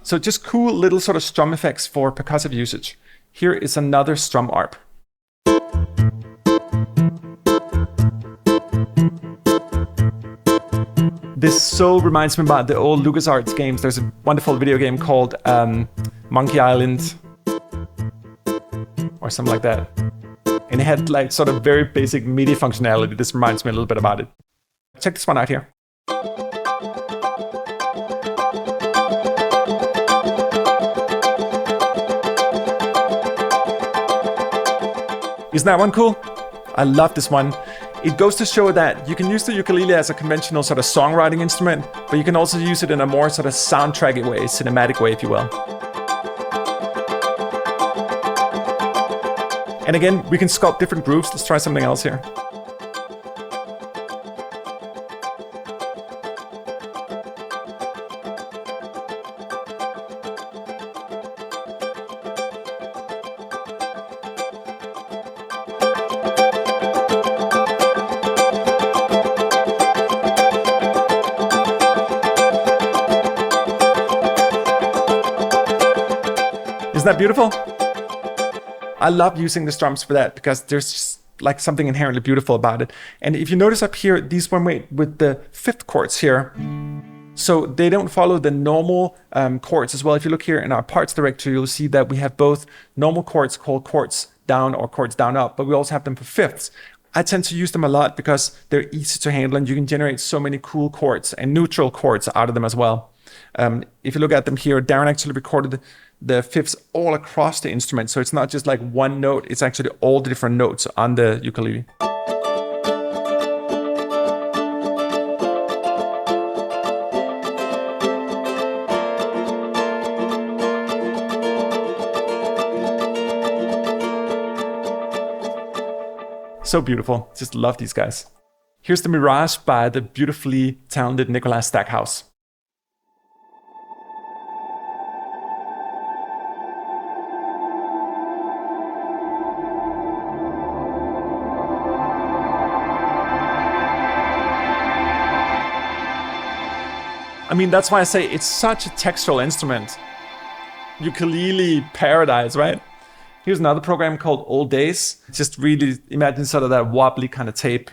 So just cool little sort of strum effects for percussive usage. Here is another strum arp. This so reminds me about the old LucasArts games. There's a wonderful video game called Monkey Island or something like that. And it had like sort of very basic MIDI functionality. This reminds me a little bit about it. Check this one out here. Isn't that one cool? I love this one. It goes to show that you can use the ukulele as a conventional sort of songwriting instrument, but you can also use it in a more sort of soundtracky way, cinematic way, if you will. And again, we can sculpt different grooves. Let's try something else here. Isn't that beautiful? I love using the strums for that because there's just like something inherently beautiful about it. And if you notice up here, these one way with the fifth chords here, so they don't follow the normal chords as well. If you look here in our parts directory, you'll see that we have both normal chords called chords down or chords down up, but we also have them for fifths. I tend to use them a lot because they're easy to handle and you can generate so many cool chords and neutral chords out of them as well. If you look at them here, Darren actually recorded the fifths all across the instrument. So it's not just like one note, it's actually all the different notes on the ukulele. So beautiful, just love these guys. Here's the Mirage by the beautifully talented Nicholas Stackhouse. I mean, that's why I say it's such a textural instrument. Ukulele paradise, right? Here's another program called Old Days. Just really imagine sort of that wobbly kind of tape.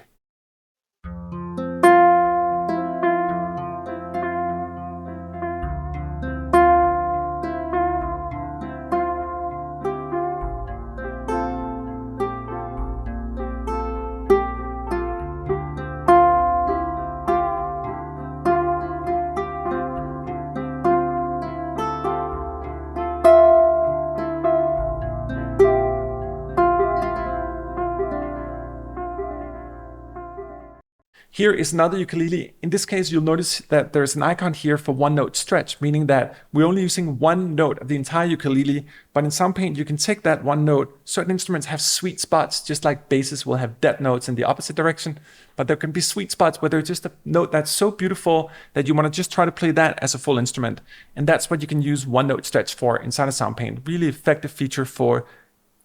Here is another ukulele. In this case, you'll notice that there's an icon here for one note stretch, meaning that we're only using one note of the entire ukulele, but in Soundpaint, you can take that one note. Certain instruments have sweet spots, just like basses will have dead notes in the opposite direction, but there can be sweet spots where there's just a note that's so beautiful that you want to just try to play that as a full instrument. And that's what you can use one note stretch for inside of Soundpaint. Really effective feature for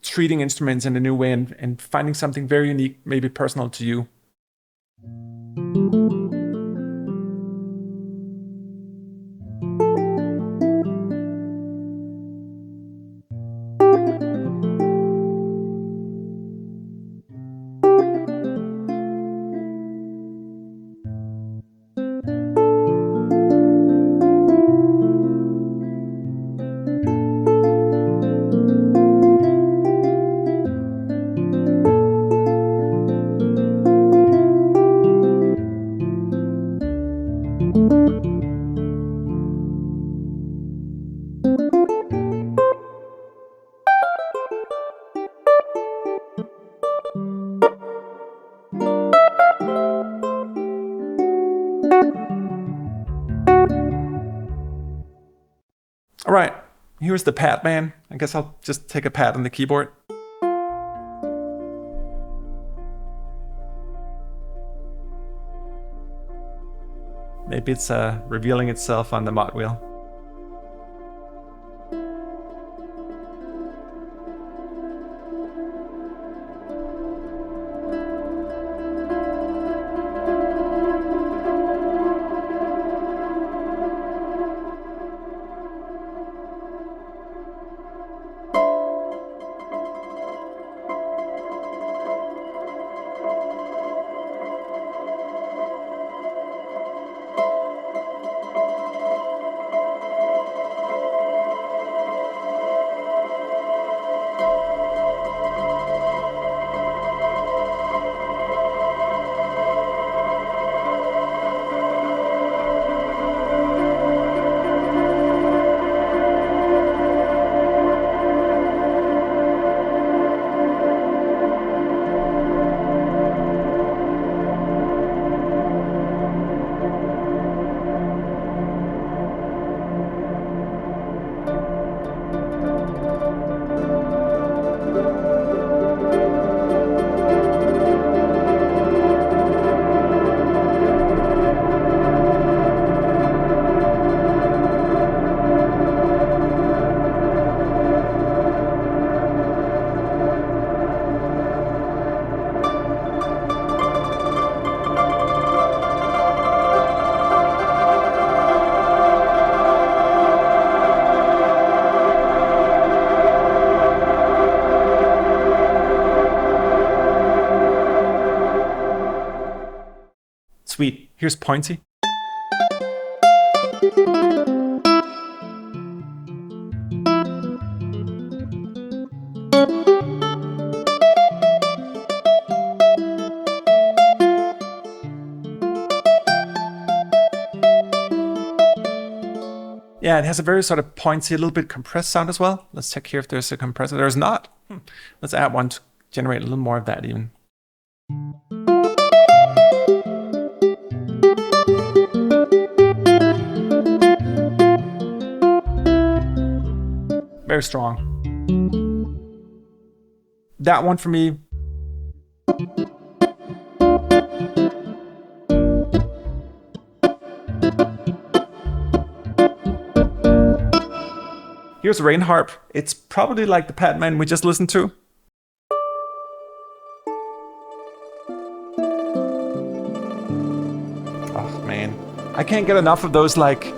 treating instruments in a new way and finding something very unique, maybe personal to you. Alright, here's the pad man. I guess I'll just take a pad on the keyboard. Maybe it's revealing itself on the mod wheel. Sweet. Here's Pointy. Yeah, it has a very sort of pointy, a little bit compressed sound as well. Let's check here if there's a compressor. There's not. Let's add one to generate a little more of that even. Very strong. That one for me. Here's Rain Harp. It's probably like the Padman we just listened to. Oh man, I can't get enough of those like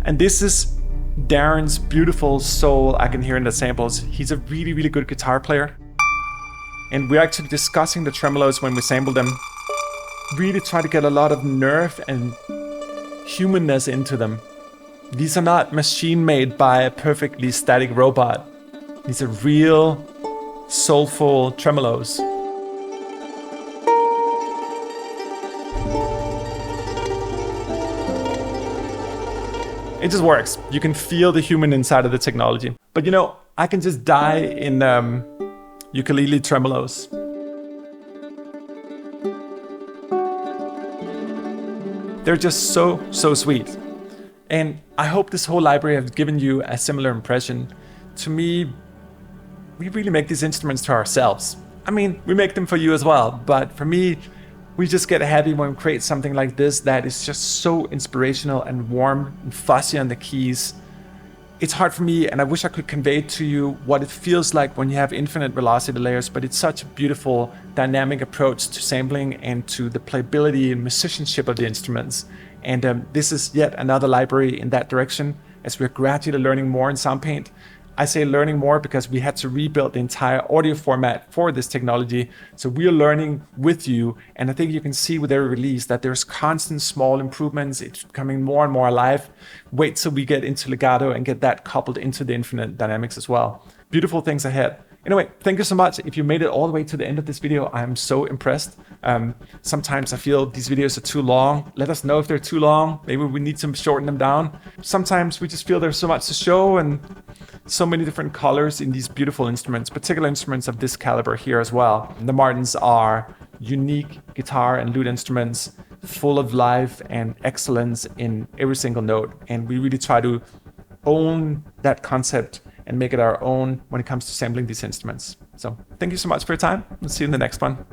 And this is Darren's beautiful soul I can hear in the samples. He's a really, really good guitar player. And we're actually discussing the tremolos when we sample them. Really try to get a lot of nerve and humanness into them. These are not machine-made by a perfectly static robot. These are real, soulful tremolos. It just works. You can feel the human inside of the technology. But you know, I can just die in ukulele tremolos. They're just so sweet. And I hope this whole library has given you a similar impression. To me, we really make these instruments to ourselves. I mean, we make them for you as well, but for me, we just get happy when we create something like this that is just so inspirational and warm and fuzzy on the keys. It's hard for me, and I wish I could convey to you what it feels like when you have infinite velocity layers, but it's such a beautiful dynamic approach to sampling and to the playability and musicianship of the instruments. And this is yet another library in that direction as we're gradually learning more in Soundpaint. I say learning more because we had to rebuild the entire audio format for this technology. So we are learning with you. And I think you can see with every release that there's constant small improvements. It's becoming more and more alive. Wait till we get into legato and get that coupled into the infinite dynamics as well. Beautiful things ahead. Anyway, thank you so much. If you made it all the way to the end of this video, I'm so impressed. Sometimes I feel these videos are too long. Let us know if they're too long. Maybe we need to shorten them down. Sometimes we just feel there's so much to show and so many different colors in these beautiful instruments, particular instruments of this caliber here as well. The Martins are unique guitar and lute instruments, full of life and excellence in every single note. And we really try to own that concept and make it our own when it comes to sampling these instruments. So thank you so much for your time. We'll see you in the next one.